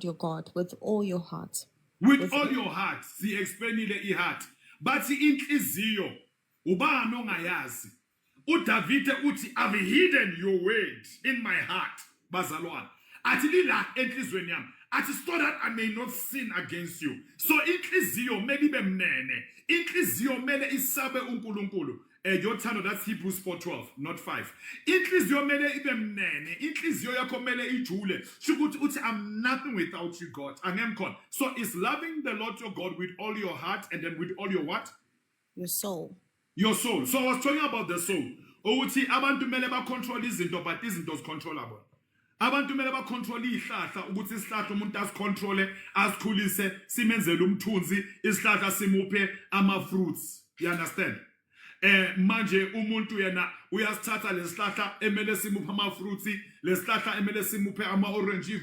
your God with all your heart. With all your heart, explainile iheart. But inhliziyo ubani ongayazi. uDavide uthi I've hidden your word in my heart. Bazalwane. Athi lila enhlizweni yami. Athi so that I may not sin against you. So inhliziyo mele ibe mnene. Inhliziyo mele isabe uNkulunkulu. Yothando, that's Hebrews 4:12, not 5. Inhliziyo mele ibe mnene. Inhliziyo yakho mele ijule. Shukuthi uthi I'm nothing without you, God. Angemkhona. So it's loving the Lord your God with all your heart and then with all your what? Your soul. Your soul. So I was talking about the soul. Uthi abantu mele ba control izinto, but izinto controllable. Abantu mele ba control ihlahla ukuthi isihlahla umuntu asicontrole, asikhulise, simenzele umthunzi, isihlahla simuphe ama fruits. You understand? Manje umuntu yena uyasithatha lesihlahla emele simuphe ama fruits, lesihlahla emele simuphe ama orange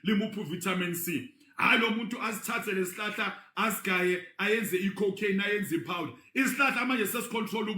limuphe vitamin C. Hayi lo muntu asithathe lesihlahla asigaye ayenze icocaine ayenze ipowder. Isihlahla manje sesicontrol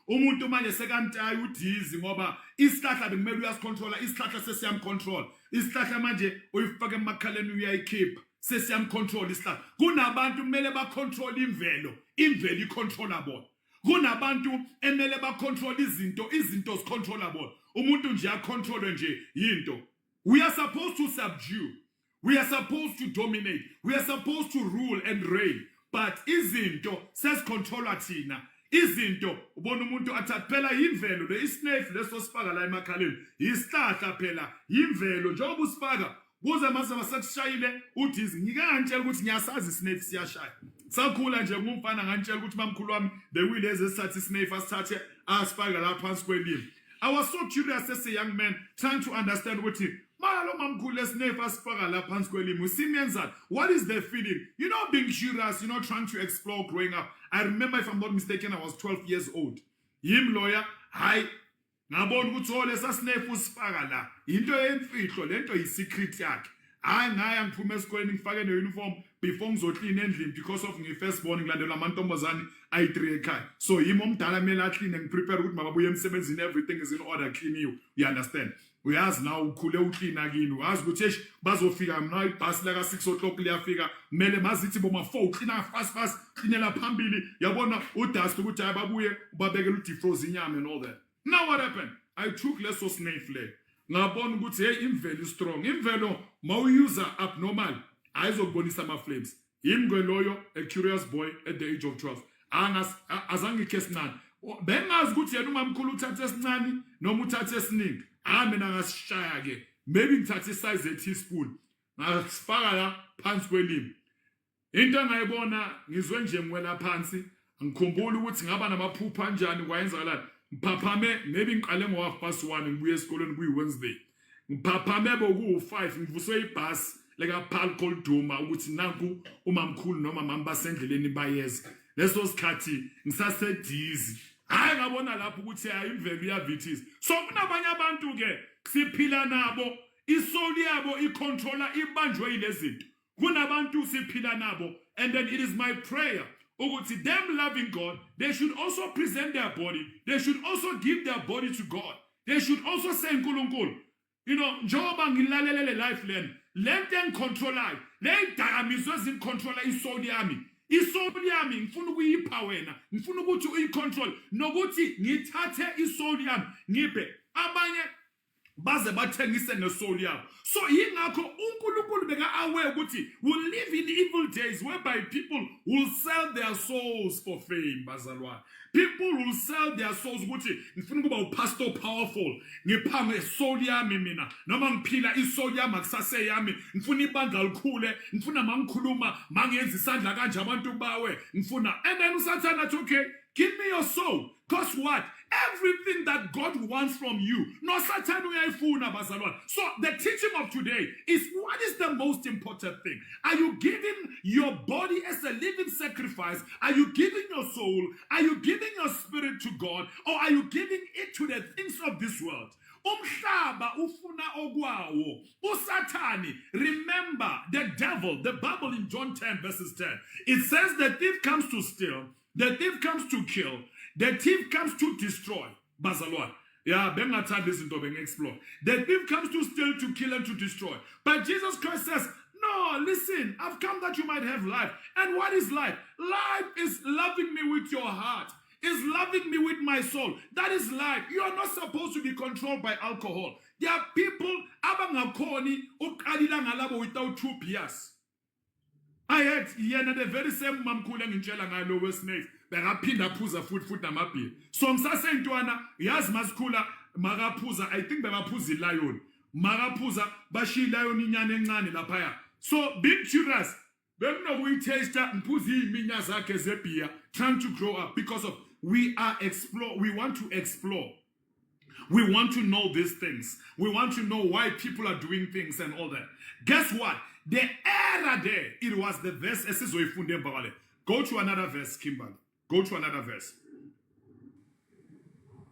umuntu manje sekantayi udizi ngoba isihlahla bekumele uyasicontrola, isihlahla sesiyamcontrol. Isihlahla manje uyifaka emakhaleni uyayikhipha, sesiyamcontrol isihlahla. Kunabantu kumele bacontrol imvelo icontrollable. Kunabantu emele bacontrol izinto zicontrollable. Umuntu nje acontrol nje into. We are supposed to subdue. We are supposed to dominate. We are supposed to rule and reign. But izinto sesicontrola thina. Izinto ubona umuntu athatha phela imvelo le isnake leso sifaka la emakhaleni. Isihlahla phela imvelo njengoba usifaka kuze mase masekushayile uthi ngikangitshela ukuthi ngiyasazi isnake siyashaya. Sakhula nje ngumfana ngantshela ukuthi mamkhulu wami the will ezesathi isnake asithathe asifaka la phansi kwelimi. I was so curious as a young man trying to understand what what is the feeling? You know, being curious, trying to explore growing up. I remember, if I'm not mistaken, I was 12 years old. Him lawyer, hi. Ngabona ukuthi olesa snake usifaka la. Into emfihlo, lento yisecret yakhe. Hayi ngaya ngiphume esikoleni ngifake ne-uniform before ngizoclean endlini because of ngi-first born ngilandela amantombazane ayi-3 ekhaya. So yimi omdala kumele aclean ngiprepare ukuthi makabuye emsebenzini, everything is in order, clean you. You understand? Uyazi now ukhule uclean kini. Uyazi ukuthi bazofika mina ibhasi la ka6 o'clock liyafika. Kumele mazithi boma 4 clean fast cleanela phambili. Yabona udust ukuthi ababuye ubabekela udefroze inyama and all that. Now what happened? I took leso snake flag. Ngabona ukuthi hey imvelo is strong. Imvelo mawuyuza abnormal ayizokubonisa ama flames. Yimgwe loyo, a curious boy at the age of 12. Azange kesnan. Bengazi ukuthi yena umamkhulu uthathe esincane noma uthathe esiningi. Mina ngasishaya ke. Maybe ngithathe isize teaspoon. Ngasifaka la phansi kwelimi. Into engayibona ngizwe nje ngwela phansi. Ngikhumbula ukuthi ngaba namaphupha kanjani kwayenzakalani. Ngiphaphame maybe ngiqale ngo1:30 ngibuye esikoleni kuyi-Wednesday. Ngiphaphame boku5 ngivuswe ibhasi leka Paul Kolduma ukuthi nanku umamkhulu noma mama basendleleni bayeza. Leso sikhathi ngisasedizi. Hayi ngabona lapho ukuthi imvelo iyavithisa. So kunabanye abantu ke siphila nabo isoul yabo icontroller ibanjwe yilezinto. Kunabantu siphila nabo, and then it is my prayer ukuthi them loving God, they should also present their body. They should also give their body to God. They should also say nkulunkulu, you know, njoba ngilalelele life lento engicontrolayo, le dakamizwe zincontrola isoul yami. Isoul yami ngifuna ukuyipha wena, ngifuna ukuthi uyicontrol, nokuthi ngithathe isoul yami ngibe abanye baze bathengise nesoul yabo. So yingakho uNkulunkulu beka aware ukuthi we live in evil days whereby people will sell their souls for fame, bazalwane. People will sell their souls ukuthi ngifuna ukuba upastor powerful, ngipha soul yami mina, noma ngiphila isoul yami akusase yami, ngifuna ibandla likhule, ngifuna mangikhuluma mangenza isandla kanje abantu bawe, ngifuna. And then uSathane athi okay, give me your soul. Because what? Everything that God wants from you. No Satan uyayifuna bazalwane. So the teaching of today is what is the most important thing? Are you giving your body as a living sacrifice? Are you giving your soul? Are you giving your spirit to God? Or are you giving it to the things of this world? Umhlaba ufuna ogwawo. Usathani. Remember the devil, the Bible in John 10 verses 10. It says the thief comes to steal, the thief comes to kill, the thief comes to destroy. Bazalwane. Yeah, bengathanda izinto bengi-explore. The thief comes to steal, to kill, and to destroy. But Jesus Christ says, no, listen, I've come that you might have life. And what is life? Life is loving me with your heart. Is loving me with my soul. That is life. You are not supposed to be controlled by alcohol. There are people abangakhoni uqalila ngalabo without 2 beers. I had yena the very same mamkhulu engitshela ngalo wesnake bekaphinda phuza futhi namabhiya. So ngisasentwana yazi masikhula makaphuza, I think bekaphuza ilion. Makaphuza bashi ilion inyane encane laphaya. So being curious, benginokuyitaste ngiphuza iminya zakhe zebhiya, trying to grow up because of we want to explore. We want to know these things. We want to know why people are doing things and all that. Guess what? The era there, it was the verse. Go to another verse, Kimberly. Go to another verse.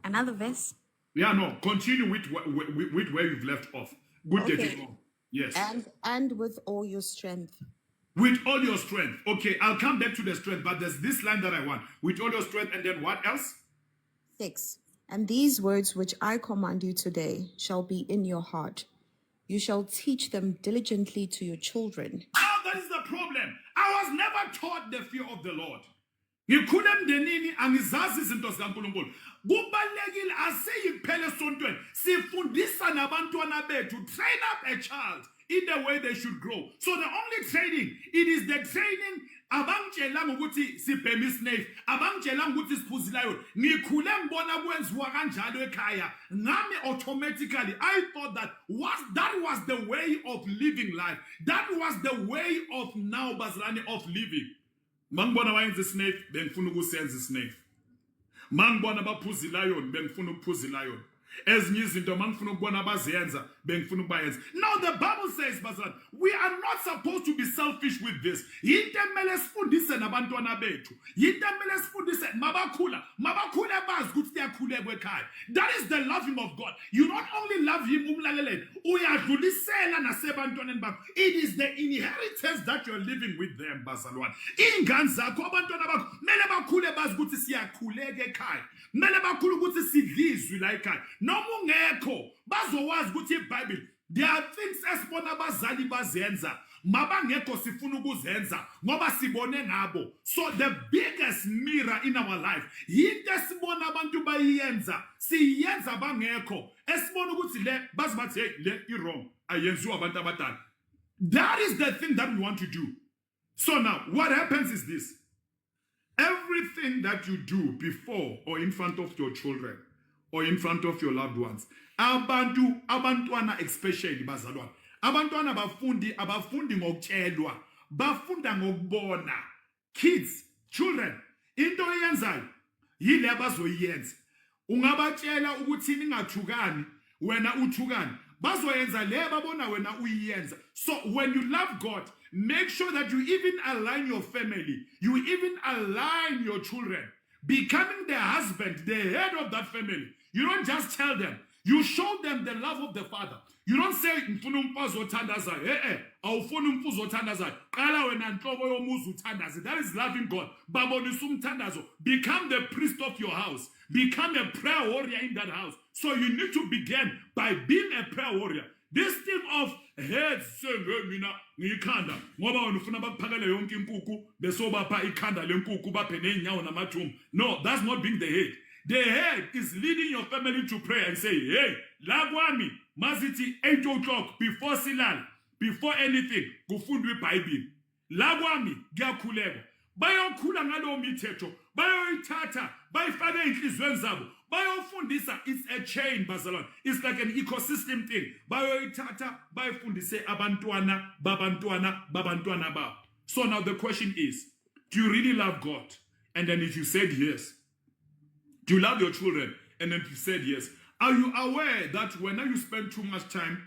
Another verse? Yeah, no. Continue with where you've left off. Good Okay. getting on. Yes. And with all your strength. With all your strength. Okay, I'll come back to the strength, but there's this line that I want. With all your strength, and then what else? 6. And these words which I command you today shall be in your heart. You shall teach them diligently to your children. Now that is the problem. I was never taught the fear of the Lord. Ngikhule emndenini angizazi izinto zikaNkulunkulu. Kubalekile asiyiphele esontweni sifundisa nabantwana bethu, train up a child in the way they should grow. So the only training, it is the training abangitshelanga ukuthi sibheme isnake, abangitshelanga ukuthi siphuzilayo. Ngikhule ngibona kwenziwa kanjalo ekhaya. Ngami automatically I thought that was the way of living life. That was the way of now bazalwane of living. Mangibona wayenza isnake bengifuna ukusenza isnake. Mangibona baphuza lion bengifuna ukuphuza lion. Ezinye izinto mangifuna ukubona bazenza bengifuna ukubayenza. Now the Bible says bazalwane, we are not supposed to be selfish with this. Yinto emele sifundise nabantwana bethu. Yinto emele sifundise mabakhula bazi ukuthi siyakhuleka ekhaya. That is the loving of God. You not only love him umlalelele, uyadlulisela nasebantwaneni bakho. It is the inheritance that you're living with them bazalwane. Ingane zakho abantwana bakho mele bakhule bazi ukuthi siyakhuleka ekhaya. Mele bakhule ukuthi sidlizwi la ekhaya. Noma ungekho bazowazi ukuthi iBhayibheli there are things esibona abazali bazenza mabangekho sifuna ukuzenza ngoba sibone ngabo. So the biggest mirror in our life yinto esibona abantu bayiyenza siyenza bangekho esibona ukuthi le bazibathi hey le wrong ayenziwa abantu abadala. That is the thing that we want to do. So now, what happens is this. Everything that you do before or in front of your children or in front of your loved ones, abantwana especially bazalwane, abantwana abafundi ngokutshelwa, bafunda ngokubona. Kids, children, into eyenzayo yile abazoyenza. Ungabatshela ukuthi ningathukani, wena uthukani, bazoyenza le babona wena uyiyenza. So when you love God, make sure that you even align your family, you even align your children, becoming the husband, the head of that family. You don't just tell them, you show them the love of the Father. You don't say, ngifuna umfazi othandazayo. Awufuna umfazi othandazayo. Qala wena nhlobo yomuzi uthandaze. That is loving God. Babonisa umthandazo. Become the priest of your house. Become a prayer warrior in that house. So you need to begin by being a prayer warrior. This thing of heads saying, mina ngiyikhanda ngoba wena ufuna bakuphakele yonke inkukhu bese bapha ikhanda lenkukhu baphe neenyawo namathumbu. No, that's not being the head. The head is leading your family to pray and say, hey, lagwami, maziti 8 o'clock before silal, before anything, kufundwe iBhayibheli. Lagwami, giyakhuleka. Bayokhula ngalo mithetho, bayoyithatha, bayifake enhlizweni zabo, bayofundisa. It's a chain, bazalwane. It's like an ecosystem thing. Bayoyithatha, bayifundise abantwana, babantwana ba. So now the question is, do you really love God? And then if you said yes, do you love your children? And then you said yes, are you aware that when you spend too much time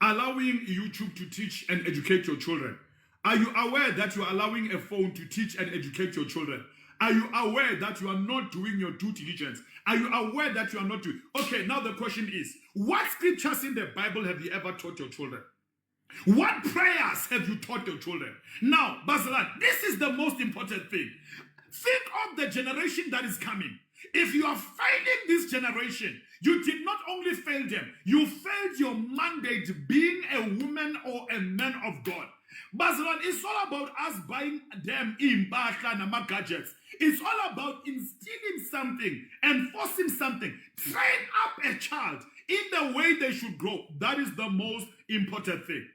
allowing YouTube to teach and educate your children? Are you aware that you are allowing a phone to teach and educate your children? Are you aware that you are not doing your due diligence? Are you aware that you are not doing? Okay, now the question is, what scriptures in the Bible have you ever taught your children? What prayers have you taught your children? Now, Basalan, this is the most important thing. Think of the generation that is coming. If you are failing this generation, you did not only fail them, you failed your mandate being a woman or a man of God. Basalan, it's all about us buying them impahla nama gadgets. It's all about instilling something and forcing something. Train up a child in the way they should grow. That is the most important thing.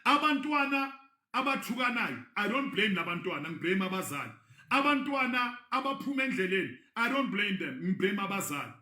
Abantwana abathukanayo, I don't blame abantwana, ngiblame abazali. Abantwana abaphuma endleleni, I don't blame them, ngiblame abazali.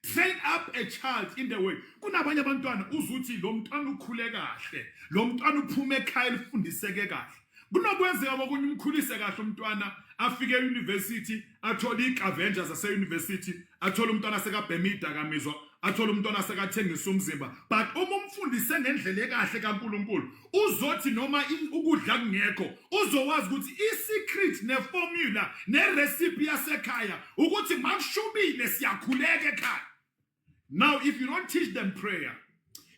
Train up a child in the way. Kunabanye abantwana uzuthi lo mntwana ukhule kahle, lo mntwana uphume ekhaya elifundiseke kahle. Kunokwenzeka kokunye umkhulise kahle umntwana afike e-university, athole i-Avengers ase-university, athole umntwana sekabhemida kamizwa, athole umntwana sekathengisa umzimba. But uma umfundise ngendlela ekahle kaNkulunkulu, uzothi noma ukudla kungekho, uzowazi ukuthi i-secret ne-formula ne-recipe yasekhaya ukuthi makushubile siyakhuleka ekhaya. Now, if you don't teach them prayer,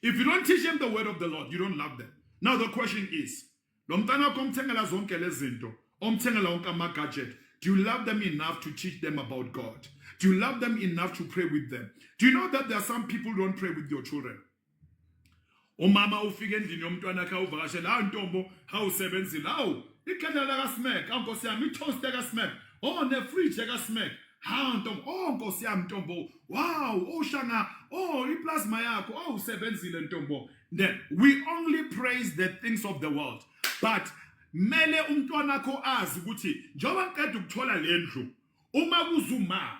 if you don't teach them the word of the Lord, you don't love them. Now the question is, lo mntana wakho omthengela zonke lezinto, omthengela wonke ama-gadget, do you love them enough to teach them about God? Do you love them enough to pray with them? Do you know that there are some people who don't pray with your children? Umama ufike endlini yomntwana akhe uvakashela, hawu ntombo, hawu sebenzile, hawu ikhandla kaSmack, hawu nkosi yami, itoast kaSmack, oh ne-fridge kaSmack, hawu ntombo, oh nkosi yami ntombo, wow, oh shanga, oh iplasma yakho, oh sebenzile ntombo. Then we only praise the things of the world. But mele umntwana akho azi ukuthi njengoba ngiqeda ukuthola lendlu, uma kuzuma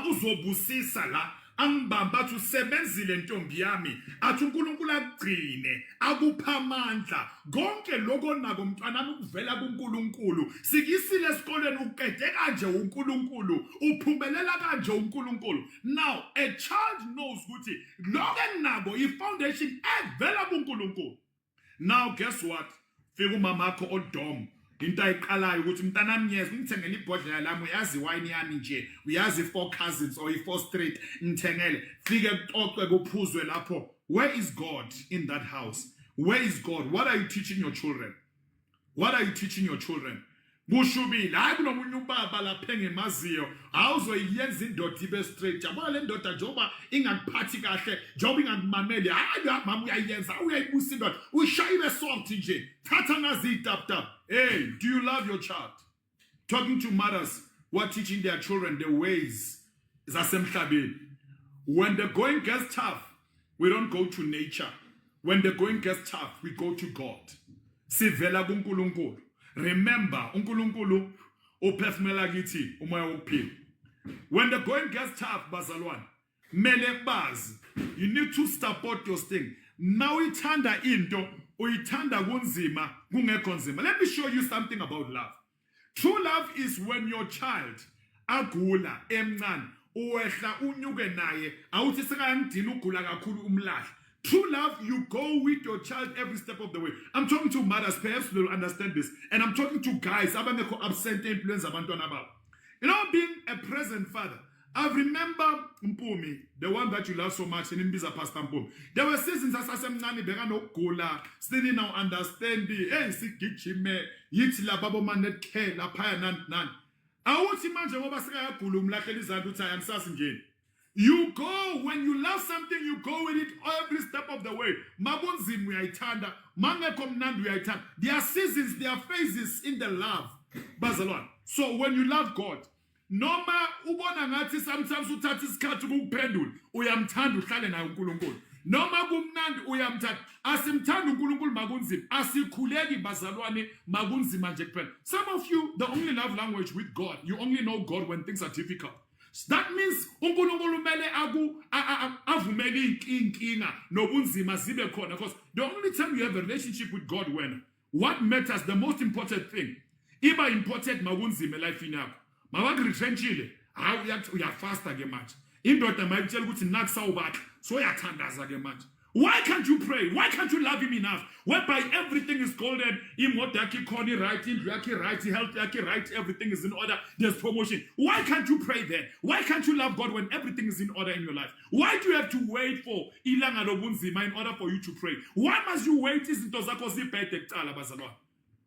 uzobusisa la, angibamba athi usebenzile ntombi yami, athi uNkulunkulu akugcine, akupha amandla. Konke lokho nako mntwana wami ukuvela kuNkulunkulu. Sikisile esikoleni uqede kanje uNkulunkulu, uphumelela kanje uNkulunkulu. Now a child knows ukuthi lokho enabo i-foundation evela kuNkulunkulu. Now guess what? Fika umama akho odom, into ayiqalayo ukuthi mntanami yes ngithengele ibhodlela lami, uyazi wine yami nje, uyazi 4 cousins or i4 straight ngithengele, fike kuxoxe kuphuzwe lapho. Where is God in that house? Where is God? What are you teaching your children? What are you teaching your children? Bushubile, hayi kunomunye ubaba lapha engemaziyo, awuzoyenza indoda ibe straight. Yabona le ndoda njoba ingakuphathi kahle, njoba ingakumameli, hayi mama uyayenza, uyayibusa indoda, uyishaya ibe soft nje, thatha ngazi tap tap. Hey, do you love your child? Talking to mothers who are teaching their children the ways zasemhlabeni. When the going gets tough, we don't go to nature. When the going gets tough, we go to God. Sivela kuNkulunkulu. Remember, uNkulunkulu uphefumela kithi umoya wokuphila. When the going gets tough, bazalwane, mele bazi, you need to support your thing. Now uyithanda into, uyithanda kunzima, kungekho nzima. Let me show you something about love. True love is when your child agula emncane uwehla unyuke naye awuthi sekangidina ugula kakhulu umlahle. True love, you go with your child every step of the way. I'm talking to mothers, perhaps they'll understand this. And I'm talking to guys, abangekho absent influence abantwana babo. You know, being a present father, I remember Mpumi, the one that you love so much, and Imbiza Pastor Mpumi. There were seasons as Asemnani Begano Gola, still now understanding, hey, Sikichime, Yitla Babo Manet Ke, La Paya Nan. I want to imagine what Basaka Kulum, like Elizaduta and Sassinjane. You go, when you love something, you go with it every step of the way. Mabunzim we aitanda, manga komnand we aitanda. There are seasons, there are phases in the love. Bazalwan. So when you love God, noma ubona ngathi sometimes uthatha isikhathi ukuphendula, uyamthanda uhlale naye uNkulunkulu. Noma kumnandi uyamthanda, asimthanda uNkulunkulu makunzima, asikhuleki bazalwane makunzima nje kuphela. Some of you, the only love language with God, you only know God when things are difficult. That means uNkulunkulu mele avumele inkinga nobunzima zibe khona, because the only time you have a relationship with God when what matters, the most important thing, iba important makunzima life yakho. Mawagritrenchile, uyafasta ke manje. Indoda mayitshela ukuthi nakusawubatha so uyathandaza ke manje. Why can't you pray? Why can't you love him enough? Whereby everything is golden, imoto yakhe khona right, indlu yakhe right, health yakhe right, everything is in order, there's promotion. Why can't you pray there? Why can't you love God when everything is in order in your life? Why do you have to wait for ilanga lobunzima in order for you to pray? Why must you wait izinto zakho zibhede kuqala bazalwane?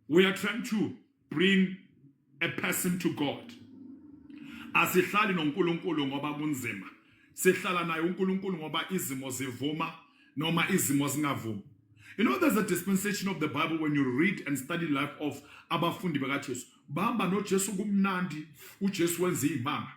We are trying to bring a person to God. Asihlali noNkulunkulu ngoba kunzima. Sihlala naye uNkulunkulu ngoba izimo zivuma noma izimo zingavumi. You know, there's a dispensation of the Bible when you read and study life of abafundi bakaJesu. Bahamba noJesu kumnandi, uJesu wenza imanga.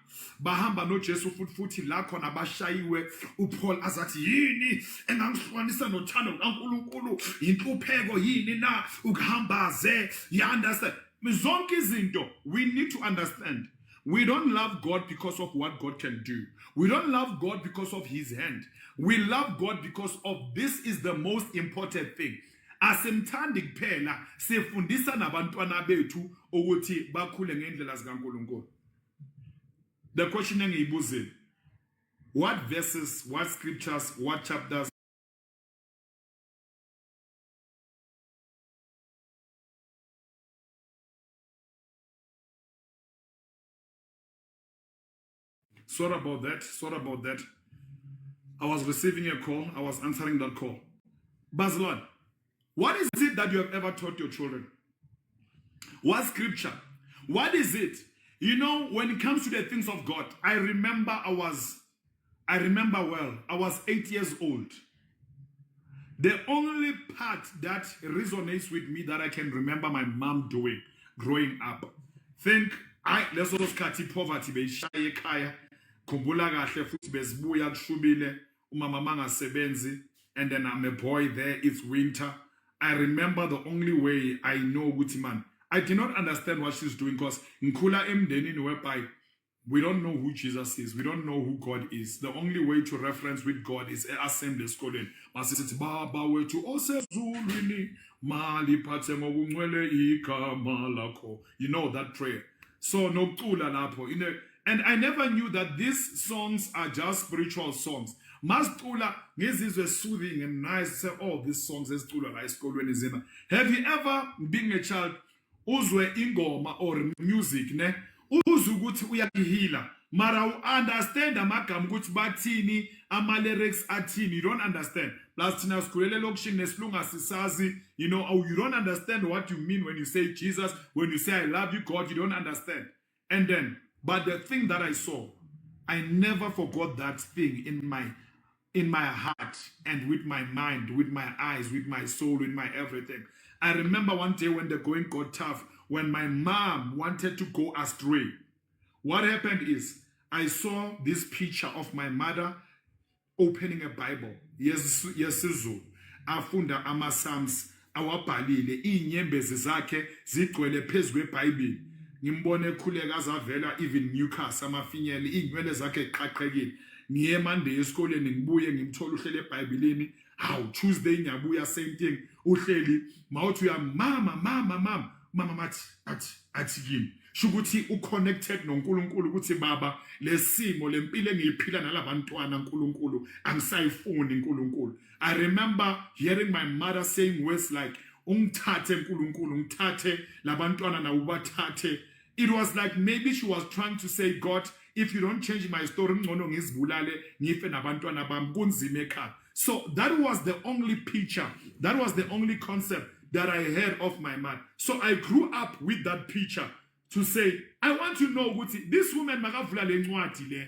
Bahamba noJesu futhi la khona bashayiwe, uPaul azathi yini engangihlukanisa nothando kaNkulunkulu, inhlupheko yini na ukuhambaze, you understand? Zonke izinto we need to understand. We don't love God because of what God can do. We don't love God because of his hand. We love God because of this is the most important thing. Asimthandi kuphela, sifundisa nabantwana bethu ukuthi bakhule ngendlela zikaNkulunkulu. The question engiyibuzile, what verses, what scriptures, what chapters Sorry about that. I was receiving a call. I was answering that call. Bazalwane, what is it that you have ever taught your children? What scripture? What is it? You know, when it comes to the things of God, I remember well, I was 8 years old. The only part that resonates with me that I can remember my mom doing growing up. Think, let's also cut poverty, beshaye ekhaya. Khumbula kahle futhi bezibuya kushubile umama mangasebenzi, and then I'm a boy there, it's winter. I remember the only way I know ukuthi man, I did not understand what she's doing because ngikhula emndenini whereby we don't know who Jesus is, we don't know who God is. The only way to reference with God is assembly esikoleni. Masithi baba wethu osezulwini maliphathe ngokungcwele igama lakho. You know that prayer. So nokucula lapho, you know. And I never knew that these songs are just spiritual songs. Mascula ngezizwe soothing and nice. Say, oh, these songs escula la esikolweni zina. Have you ever, being a child, uzwe ingoma or music, ne? Uzwe ukuthi uyahila. Mara u understand amagama ukuthi bathini, ama lyrics athini. You don't understand. Plus thina sikhulele lokishini nesilunga sisazi. You know, you don't understand what you mean when you say Jesus, when you say I love you, God, you don't understand. And then, but the thing that I saw, I never forgot that thing in my heart and with my mind, with my eyes, with my soul, with my everything. I remember one day when the going got tough, when my mom wanted to go astray. What happened is, I saw this picture of my mother opening a Bible. Yes, Afunda ama Psalms, awabhalile inyembezi zakhe zigcwele phezulu kweBhayibheli. Ngimbone ekhuleka azavela even Newcastle amafinyele inywele zakhe eqhaqhekile. Ngiye Monday esikoleni ngibuye ngimthola uhlele eBhayibhelini. How Tuesday ngiyabuya same thing uhleli mawuthi uya mama athi kimi shukuthi uconnected noNkulunkulu ukuthi baba lesimo lempilo engiyiphila nalabantwana uNkulunkulu angisayifuni uNkulunkulu. I remember hearing my mother saying words like ungithathe uNkulunkulu ngithathe labantwana na ubathathe. It was like maybe she was trying to say, God, if you don't change my story ngcono ngizibulale ngife nabantwana bami kunzima ekhaya. So that was the only picture, that was the only concept that I heard of my mother. So I grew up with that picture to say, I want to know ukuthi this woman makavula lencwadi le,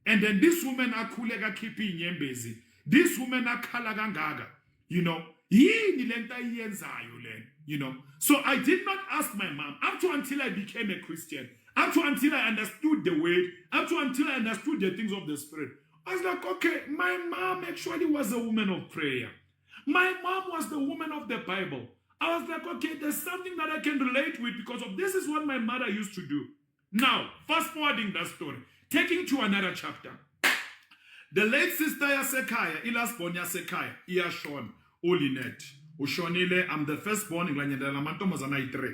and then this woman akhule kakhipha inyembezi, this woman akhala kangaka, you know, yini lento ayenzayo le, you know. So I did not ask my mom up to until I became a Christian, up to until I understood the word, up to until I understood the things of the Spirit. I was like, okay, my mom actually was a woman of prayer. My mom was the woman of the Bible. I was like, okay, there's something that I can relate with because of this is what my mother used to do. Now, fast forwarding that story, taking to another chapter. The late sister Yasekaya, ilasborn Yasekaya, Iyashon, Olinet, Ushonile, I'm the firstborn in Lanyamantomazana 3.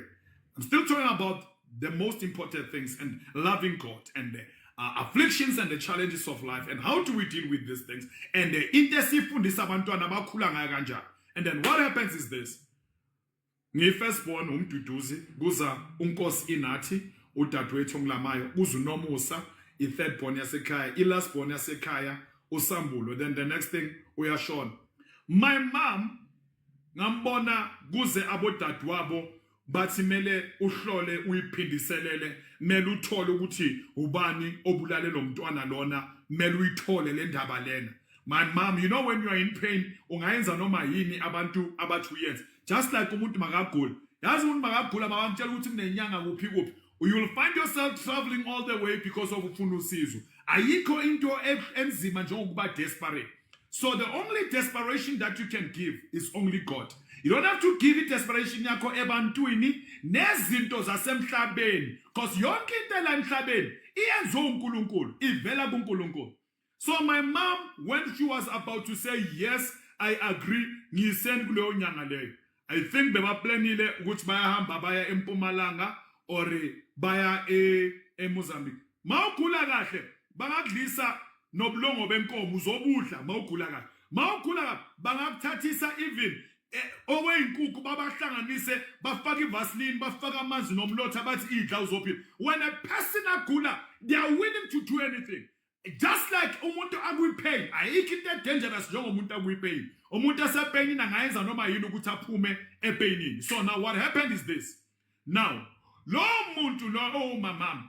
I'm still talking about the most important things and loving God and the afflictions and the challenges of life and how do we deal with these things and the and then what happens is this. Firstborn umduduzi kuza unkosi inathi udadewethu ngilamayo kuza uNomusa thirdborn yasekhaya lastborn yasekhaya uSambulo then the next thing uyashona. My mom ngambona kuze abodadewabo bathi mele uhlole uyiphindiselele mele uthole ukuthi ubani obulale lo mntwana lona mele uyithole le ndaba lena. My mom, you know when you are in pain ungayenza noma yini abantu abathi uyenza just like umuntu makagula yazi umuntu makagula bamtshela ukuthi kunenyanga kuphi kuphi you will find yourself traveling all the way because of ufuna usizo. Ayikho into enzima njengokuba desperate. So the only desperation that you can give is only God. You don't have to give it desperation yakho ebantwini nezinto zasemhlabeni because yonke into la emhlabeni iyenziwa uNkulunkulu ivela kuNkulunkulu. So my mom, when she was about to say yes, I agree, ngiyisend kuleyo nyanga leyo. I think bebaplanile ukuthi bayahamba baya eMpumalanga or baya eMozambique. Mawugula kahle bangakudlisa nobulongo benkomo uzobudla mawugula kahle. Mawugula kahle bangakuthathisa even oweyinkukhu babahlanganise bafaka ivaseline bafaka amanzi nomlotha bathi idla uzophila. When a person agula, they are willing to do anything. Just like umuntu akuyipain, ayikho into dangerous njengomuntu akuyipain. Umuntu asepainini angayenza noma yini ukuthi aphume epainini. So now what happened is this. Now, lo muntu lo mama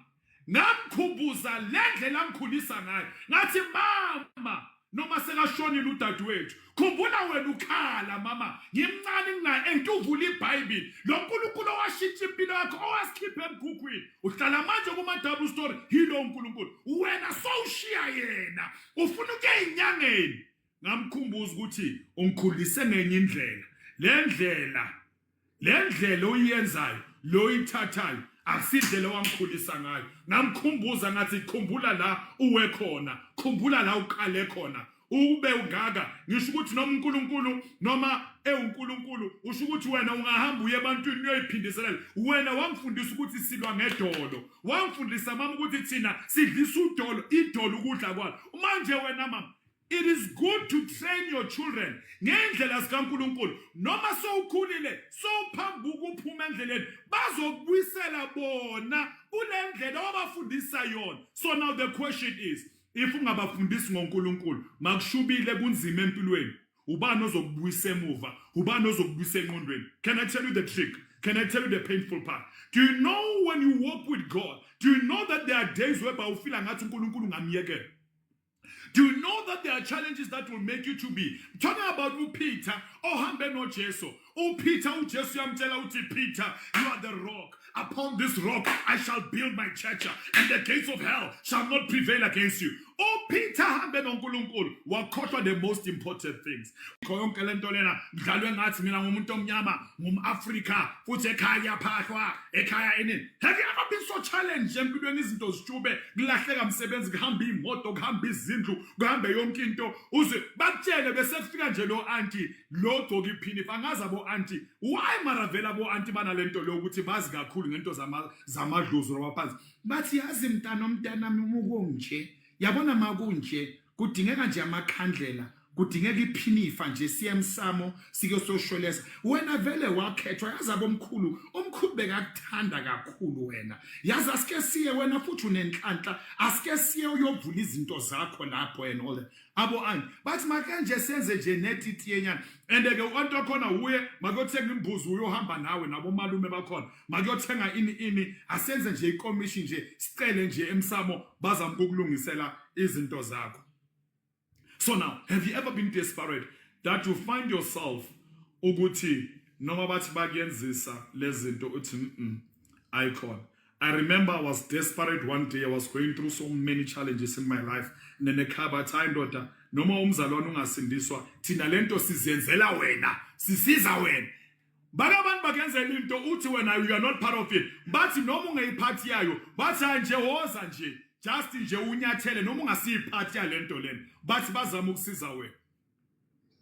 ngamkhumbuza lendlela amkhulisa ngayo. Ngathi mama noma sekashonile udadewethu khumbula wena ukhala mama ngimncane ngina entuvula iBhayibheli lo nkulunkulu owashintsha impilo yakho owasikhipha emkhukhwini uhlala manje kuma double story yilo uNkulunkulu wena sowushiya yena ufuna ukuyinyangeni. Ngamkhumbuza ukuthi ungikhulise ngenye indlela le ndlela oyenzayo lo ithathayo asidlela wamkhulisa ngayo. Ngamkhumbuza ngathi khumbula la uwe khona, khumbula la uqale khona ube ungaka ngisho ukuthi noma uNkulunkulu noma uNkulunkulu usho ukuthi wena ungahamba uye ebantwini uyoyiphindiselela. Wena wamfundisa ukuthi silwa ngedolo, wamfundisa mama ukuthi thina sidlisa idolo ukudla kwalo. Manje wena mama, it is good to train your children ngendlela zikaNkulunkulu noma sowukhulile sowuphambuka uphuma endleleni bazokubuyisela bona kule ndlela wabafundisa yona. So now the question is, if ungabafundisi ngoNkulunkulu makushubile kunzima empilweni ubani ozokubuyisa emuva, ubani ozokubuyisa enqondweni? Can I tell you the trick? Can I tell you the painful part? Do you know when you walk with God, do you know that there are days whereby you feel ngathi uNkulunkulu ngamyekela? Do you know that there are challenges that will make you to be? Talking about Peter, ohambe no Jesu. Peter, uJesu yamtshela uthi Peter, you are the rock. Upon this rock I shall build my church, and the gates of hell shall not prevail against you. uPeter hambe noNkulunkulu wakhohlwa the most important things. Yonke lento lena ngidlalwe ngathi mina ngumuntu omnyama, ngumAfrika, futhi ekhaya phahlwa, ekhaya enini. Have you ever been so challenged empilweni izinto zitshube, kulahleka umsebenzi, kuhamba imoto, kuhamba izindlu, kuhambe yonke into, uze bakutshele bese kufika nje lo auntie, lo gcoka iphini, angaza bo auntie, why maravela bo auntie banalento lo ukuthi bazi kakhulu ngento zamadlozi robaphansi. Bathi yazi mntana umuko nje, yabona makunje, kudingeka nje amakhandlela, kudingeka iphinifa nje siye emsamo sikososholesa. Wena vele wakhethwa, yazi abomkhulu, omkhulu bekakuthanda kakhulu wena. Yazi asike siye wena futhi unenhlanhla, asike siye uyovula izinto zakho lapho and all that. Abo anti, bathi makanje senze nje netiti yenyana. And ke uNto khona uye makuyothenga imbuzi uyohamba nawe nabo malume bakhona. Makuyothenga ini asenze nje icommission nje, sicele nje emsamo bazamkulungisela izinto zakho. So now, have you ever been desperate that you find yourself ukuthi noma bathi bakuyenzisa lezinto uthi icon? I remember I was desperate one day. I was going through so many challenges in my life. Nenekhaba tha indoda noma umzalwane ungasindiswa thina lento sizenzela wena, sisiza wena. Bakabantu bakenzela into uthi wena you are not part of it. Bathi noma ungeyiphathi yayo, bathi nje woza nje. Just nje unyathele noma ungasiyiphathi yalento lena. Bathi bazama ukusiza wena.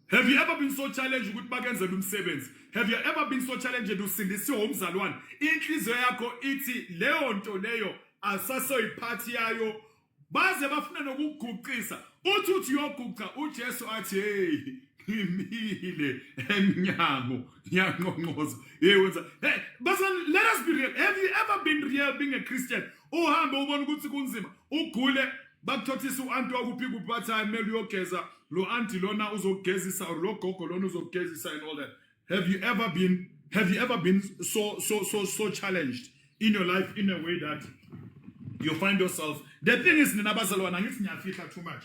Have you ever been so challenged ukuthi bakenzela umsebenzi? Have you ever been so challenged usindisiwe umzalwane? Inhliziyo yakho ithi leyo nto leyo asasoyiphathi yayo. Baze bafuna nokuguqisa. Uthi yoguqa uJesu athi hey ngimile emnyango ngiyanqonqoza. Yenza. Hey, but let us be real. Have you ever been real being a Christian? Uhambe ubona ukuthi kunzima. Ugule bakuthothisa uanti wakuphi kuphatha imeli uyogeza. Lo auntie lona uzogezisa or lo gogo lona uzogezisa and all that. Have you ever been so challenged in your life in a way that you find yourself? The thing is nina bazalwana ngithi ngiyafihla too much.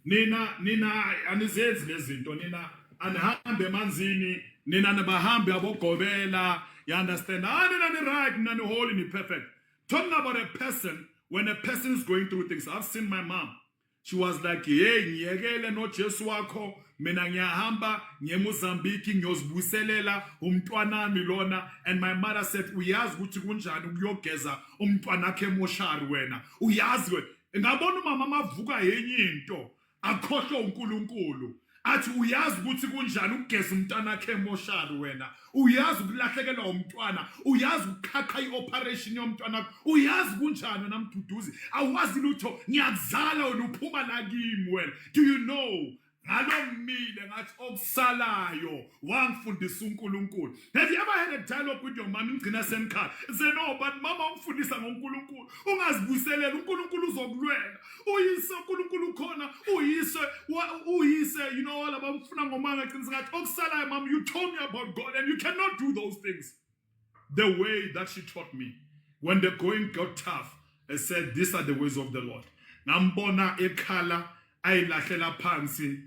Nina anizenzi lezinto, nina anihambe emanzini, nina nabahambe abogobela, you understand? Nina ni right, nina ni holy, ni perfect. Talking about a person, when a person is going through things, I've seen my mom. She was like, hey, ngiyekele no Jesu wakho, mina ngiyahamba ngeMozambique ngiyozibuselela umntwanami lona. And my mother said, uyazi ukuthi kunjani ukuyogeza umntwana wakhe emoshari wena. Uyazi wena, ngabona umama mavuka yenye into, akhohlwa uNkulunkulu. Athi uyazi ukuthi kunjani ukugeza umntwana wakhe emoshari wena. Uyazi ukulahlekelwa umntwana, uyazi ukukhakha ioperation yomntwana, uyazi kunjani namduduzi. Awazi lutho ngiyakuzala wena uphuma la kimi wena. Do you know? Ngalomile ngathi okusalayo wangifundisa uNkulunkulu. Have you ever had a dialogue with your mom ingcina senkhaya? Say no, but mama ungifundisa ngoNkulunkulu. Ungazibuselela uNkulunkulu uzokulwela. Uyise uNkulunkulu khona, uyise you know all about mfuna ngomanga ngiciniso ngathi okusalayo mom, you told me about God and you cannot do those things the way that she taught me. When the going got tough, I said these are the ways of the Lord. Ngambona ekhala ayilahlela phansi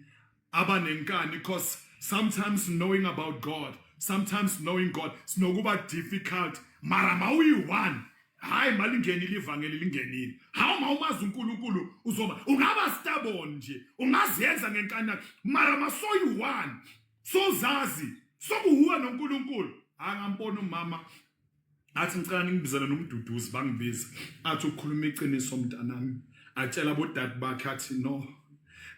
abanenkani, because sometimes knowing about God, sometimes knowing God sinokuba difficult. Mara mawuyi-one, hayi malingenile ivangeli lingenile. Hawu mawumazi uNkulunkulu uzoba ungaba stubborn nje, ungaziyenza ngenkani yakho. Mara masoyi-one, sozazi sokuhuwa noNkulunkulu. Angambona umama athi ngicela ngibizele nomduduzi bangibiza. Athi ukukhuluma iqiniso mntanami. Atshela bodade bakhe athi no,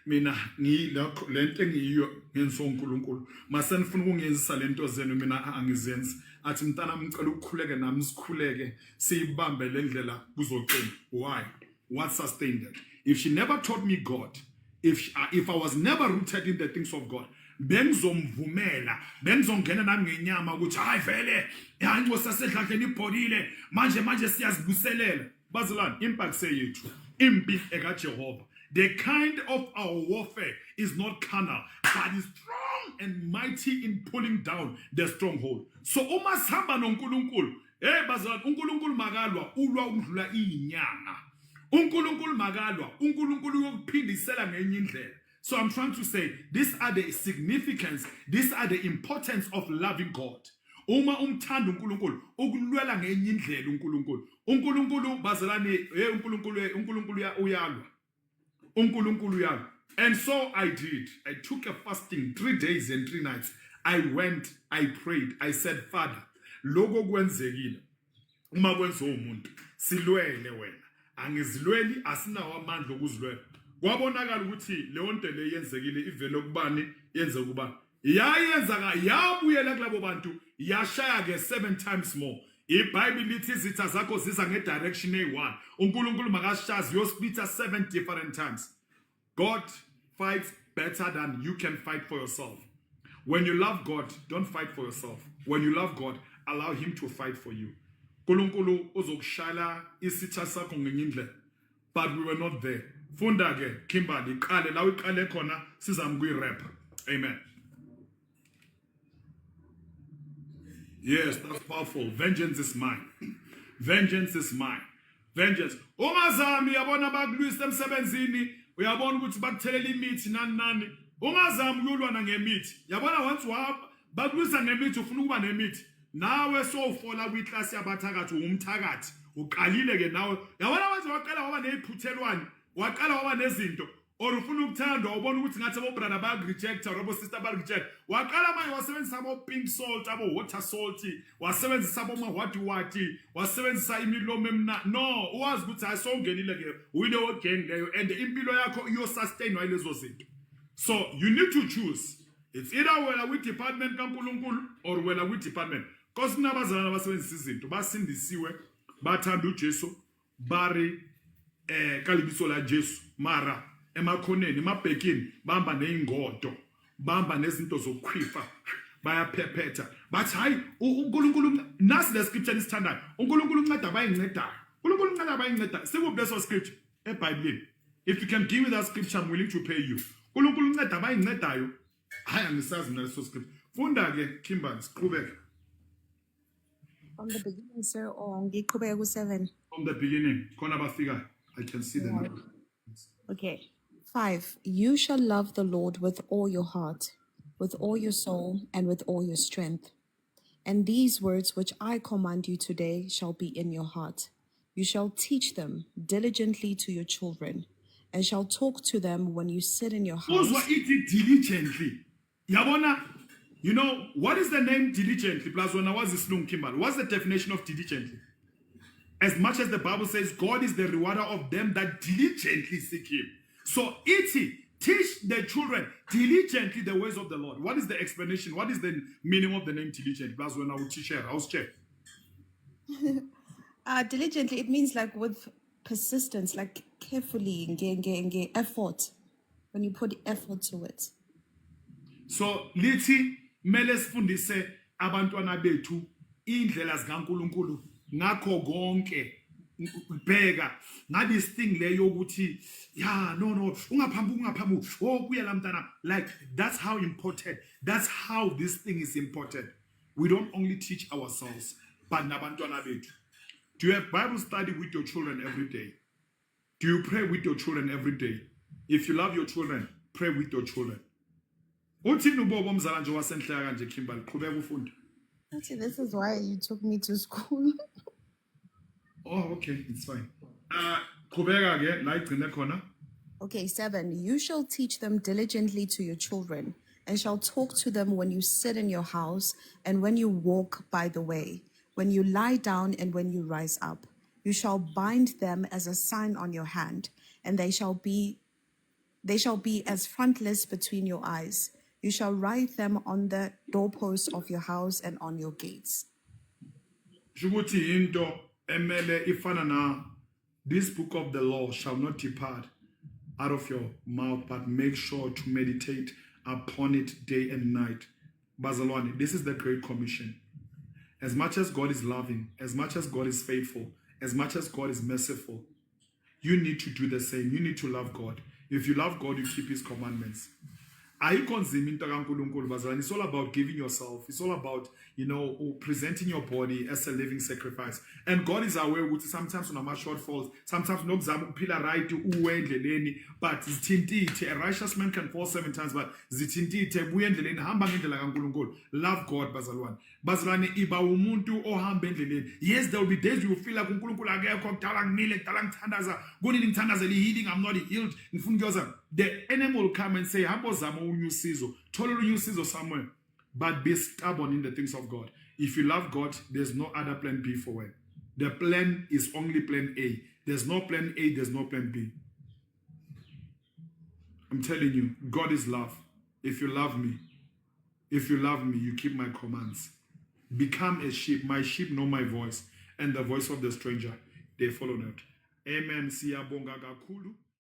mina ngilokho lento engiyiyo ngenso uNkulunkulu. Mase nifuna ukungenzisa lento zenu mina angizenzi. Athi mntana ngicela ukukhuleke nami sikhuleke siyibambe lendlela kuzoqina. Why? What sustained it? If she never taught me God, if I was never rooted in the things of God, bengizomvumela, bengizongena nami ngenyama ukuthi hayi vele yanxosa sehlahleni ibhodile manje siyazibuselela. Bazalwane, impact say yethu impi ekaJehova. The kind of our warfare is not carnal, but is strong and mighty in pulling down the stronghold. So uma sihamba noNkulunkulu, bazalwane, uNkulunkulu makalwa ulwa ukudlula inyanga. uNkulunkulu makalwa, uNkulunkulu uyokuphindisela ngenye indlela. So I'm trying to say, these are the significance, these are the importance of loving God. Uma umthanda uNkulunkulu, ukulwela ngenye indlela uNkulunkulu. uNkulunkulu bazalwane, uNkulunkulu uyalwa. uNkulunkulu yami. And so I did. I took a fasting 3 days and 3 nights. I went, I prayed. I said, Father, logo kwenzekile. Uma kwenza umuntu, silwele wena. Angizilweli asinawo amandla okuzilwela. Kwabonakala ukuthi leyo nto le yenzekile ivele kubani yenze kubani. Yayenza yabuyela kulabo bantu yashaya ke 7 times more. IBhayibheli lithi izitha zakho ziza ngedirection eyi-1. uNkulunkulu makashazi yosplitha 7 different times. God fights better than you can fight for yourself. When you love God, don't fight for yourself. When you love God, allow him to fight for you. uNkulunkulu uzokushayela isitha sakho ngenye indlela. But we were not there. Funda ke Kimberly iqale la uyiqale khona sizama kuyi-rap. Amen. Yes, that's powerful. Vengeance is mine. Vengeance is mine. Vengeance. Ungazami yabona bakulwisa emsebenzini, uyabona ukuthi bakuthelela imithi nani. Ungazami ukulwana ngemithi. Yabona once bakulwisa ngemithi ufuna ukuba nemithi. Nawe sofola kwiclass yabathakathi umthakathi. Uqalile ke nawe. Yabona manje waqala waba neziphuthelwani, waqala waba nezinto. Or ufuna ukuthandwa ubona ukuthi ngathi abo brother baku-reject or abo sister baku-reject. Waqala manje wasebenzisa abo pink salt, abo water salt, wasebenzisa abo mawati, wasebenzisa imilomo emnandi. No, uwazi ukuthi ayisongenile ke uyileyo gang leyo and impilo yakho iyo-sustain wayilezo zinto. So you need to choose. It's either wena kwi-department kaNkulunkulu or wena kwi-department. Because kunabazalwane abasebenzisa izinto basindisiwe bathanda uJesu bari kalibiso la Jesu mara emakhoneni emabhekini bamba neingodo bamba nezinto zokukhwifa bayaphephetha bathi hayi uNkulunkulu nasi le scripture isithandayo uNkulunkulu unceda abayincedayo uNkulunkulu unceda abayincedayo sikuphi leso scripture eBhayibhelini. If you can give me that scripture, I'm willing to pay you. uNkulunkulu unceda abayincedayo hayi angisazi naleso scripture. Funda ke Kimberly siqhubeke. From the beginning, sir, or ngiqhubeke ku-7? From the beginning khona bafika I can see the number. Okay. 5. You shall love the Lord with all your heart, with all your soul, and with all your strength. And these words which I command you today shall be in your heart. You shall teach them diligently to your children, and shall talk to them when you sit in your house. Those who eat it diligently. Yabona, you know, what is the name diligently? Plus, when I was Islum Kimbal, what's the definition of diligently? As much as the Bible says, God is the rewarder of them that diligently seek him. So eat, teach the children diligently the ways of the Lord. What is the explanation? What is the meaning of the name diligent? Plus, when I will teach her, I'll check. Diligently, it means like with persistence, like carefully, effort. When you put effort to it. So lithi mele sifundise abantwana bethu indlela zikaNkulunkulu ngakho konke bheka ngabe isithing leyo ukuthi no ungaphambuki kuya la mntana, like that's how important, that's how this thing is important. We don't only teach ourselves but nabantwana bethu. Do you have Bible study with your children every day? Do you pray with your children every day? If you love your children, pray with your children. Uthini ubobo omzala nje wasenhlaya kanje Kimberly qhubeka ufunda. Actually, this is why you took me to school. Oh, okay, it's fine. Qhubeka ke la igcine khona. Okay, 7. You shall teach them diligently to your children, and shall talk to them when you sit in your house, and when you walk by the way, when you lie down and when you rise up. You shall bind them as a sign on your hand, and they shall be as frontlets between your eyes. You shall write them on the doorposts of your house and on your gates. Shukuthi into emele ifana na, this book of the law shall not depart out of your mouth, but make sure to meditate upon it day and night. Bazalwane, this is the Great Commission. As much as God is loving, as much as God is faithful, as much as God is merciful, you need to do the same. You need to love God. If you love God, you keep his commandments. Ayikho nzima into kaNkulunkulu bazalwane. It's all about giving yourself. It's all about, presenting your body as a living sacrifice. And God is aware ukuthi sometimes unama shortfalls, sometimes unokuzama ukuphila right uwe endleleni, but zithintithe. A righteous man can fall 7 times, but zithintithe buye endleleni, hamba ngendlela kaNkulunkulu. Love God bazalwane. Bazalwane iba umuntu ohamba endleleni. Yes, there will be days you will feel like uNkulunkulu akekho, kudala ngimile, kudala ngithandaza, kunini ngithandazela healing, I'm not healed. Ngifuna ukuyoza. The enemy will come and say, hamba zama unyusizo, thola unyusizo somewhere. But be stubborn in the things of God. If you love God, there's no other plan B for it. The plan is only plan A. There's no plan A, there's no plan B. I'm telling you, God is love. If you love me, you keep my commands. Become a sheep. My sheep know my voice, and the voice of the stranger, they follow not. Amen. Siyabonga kakhulu.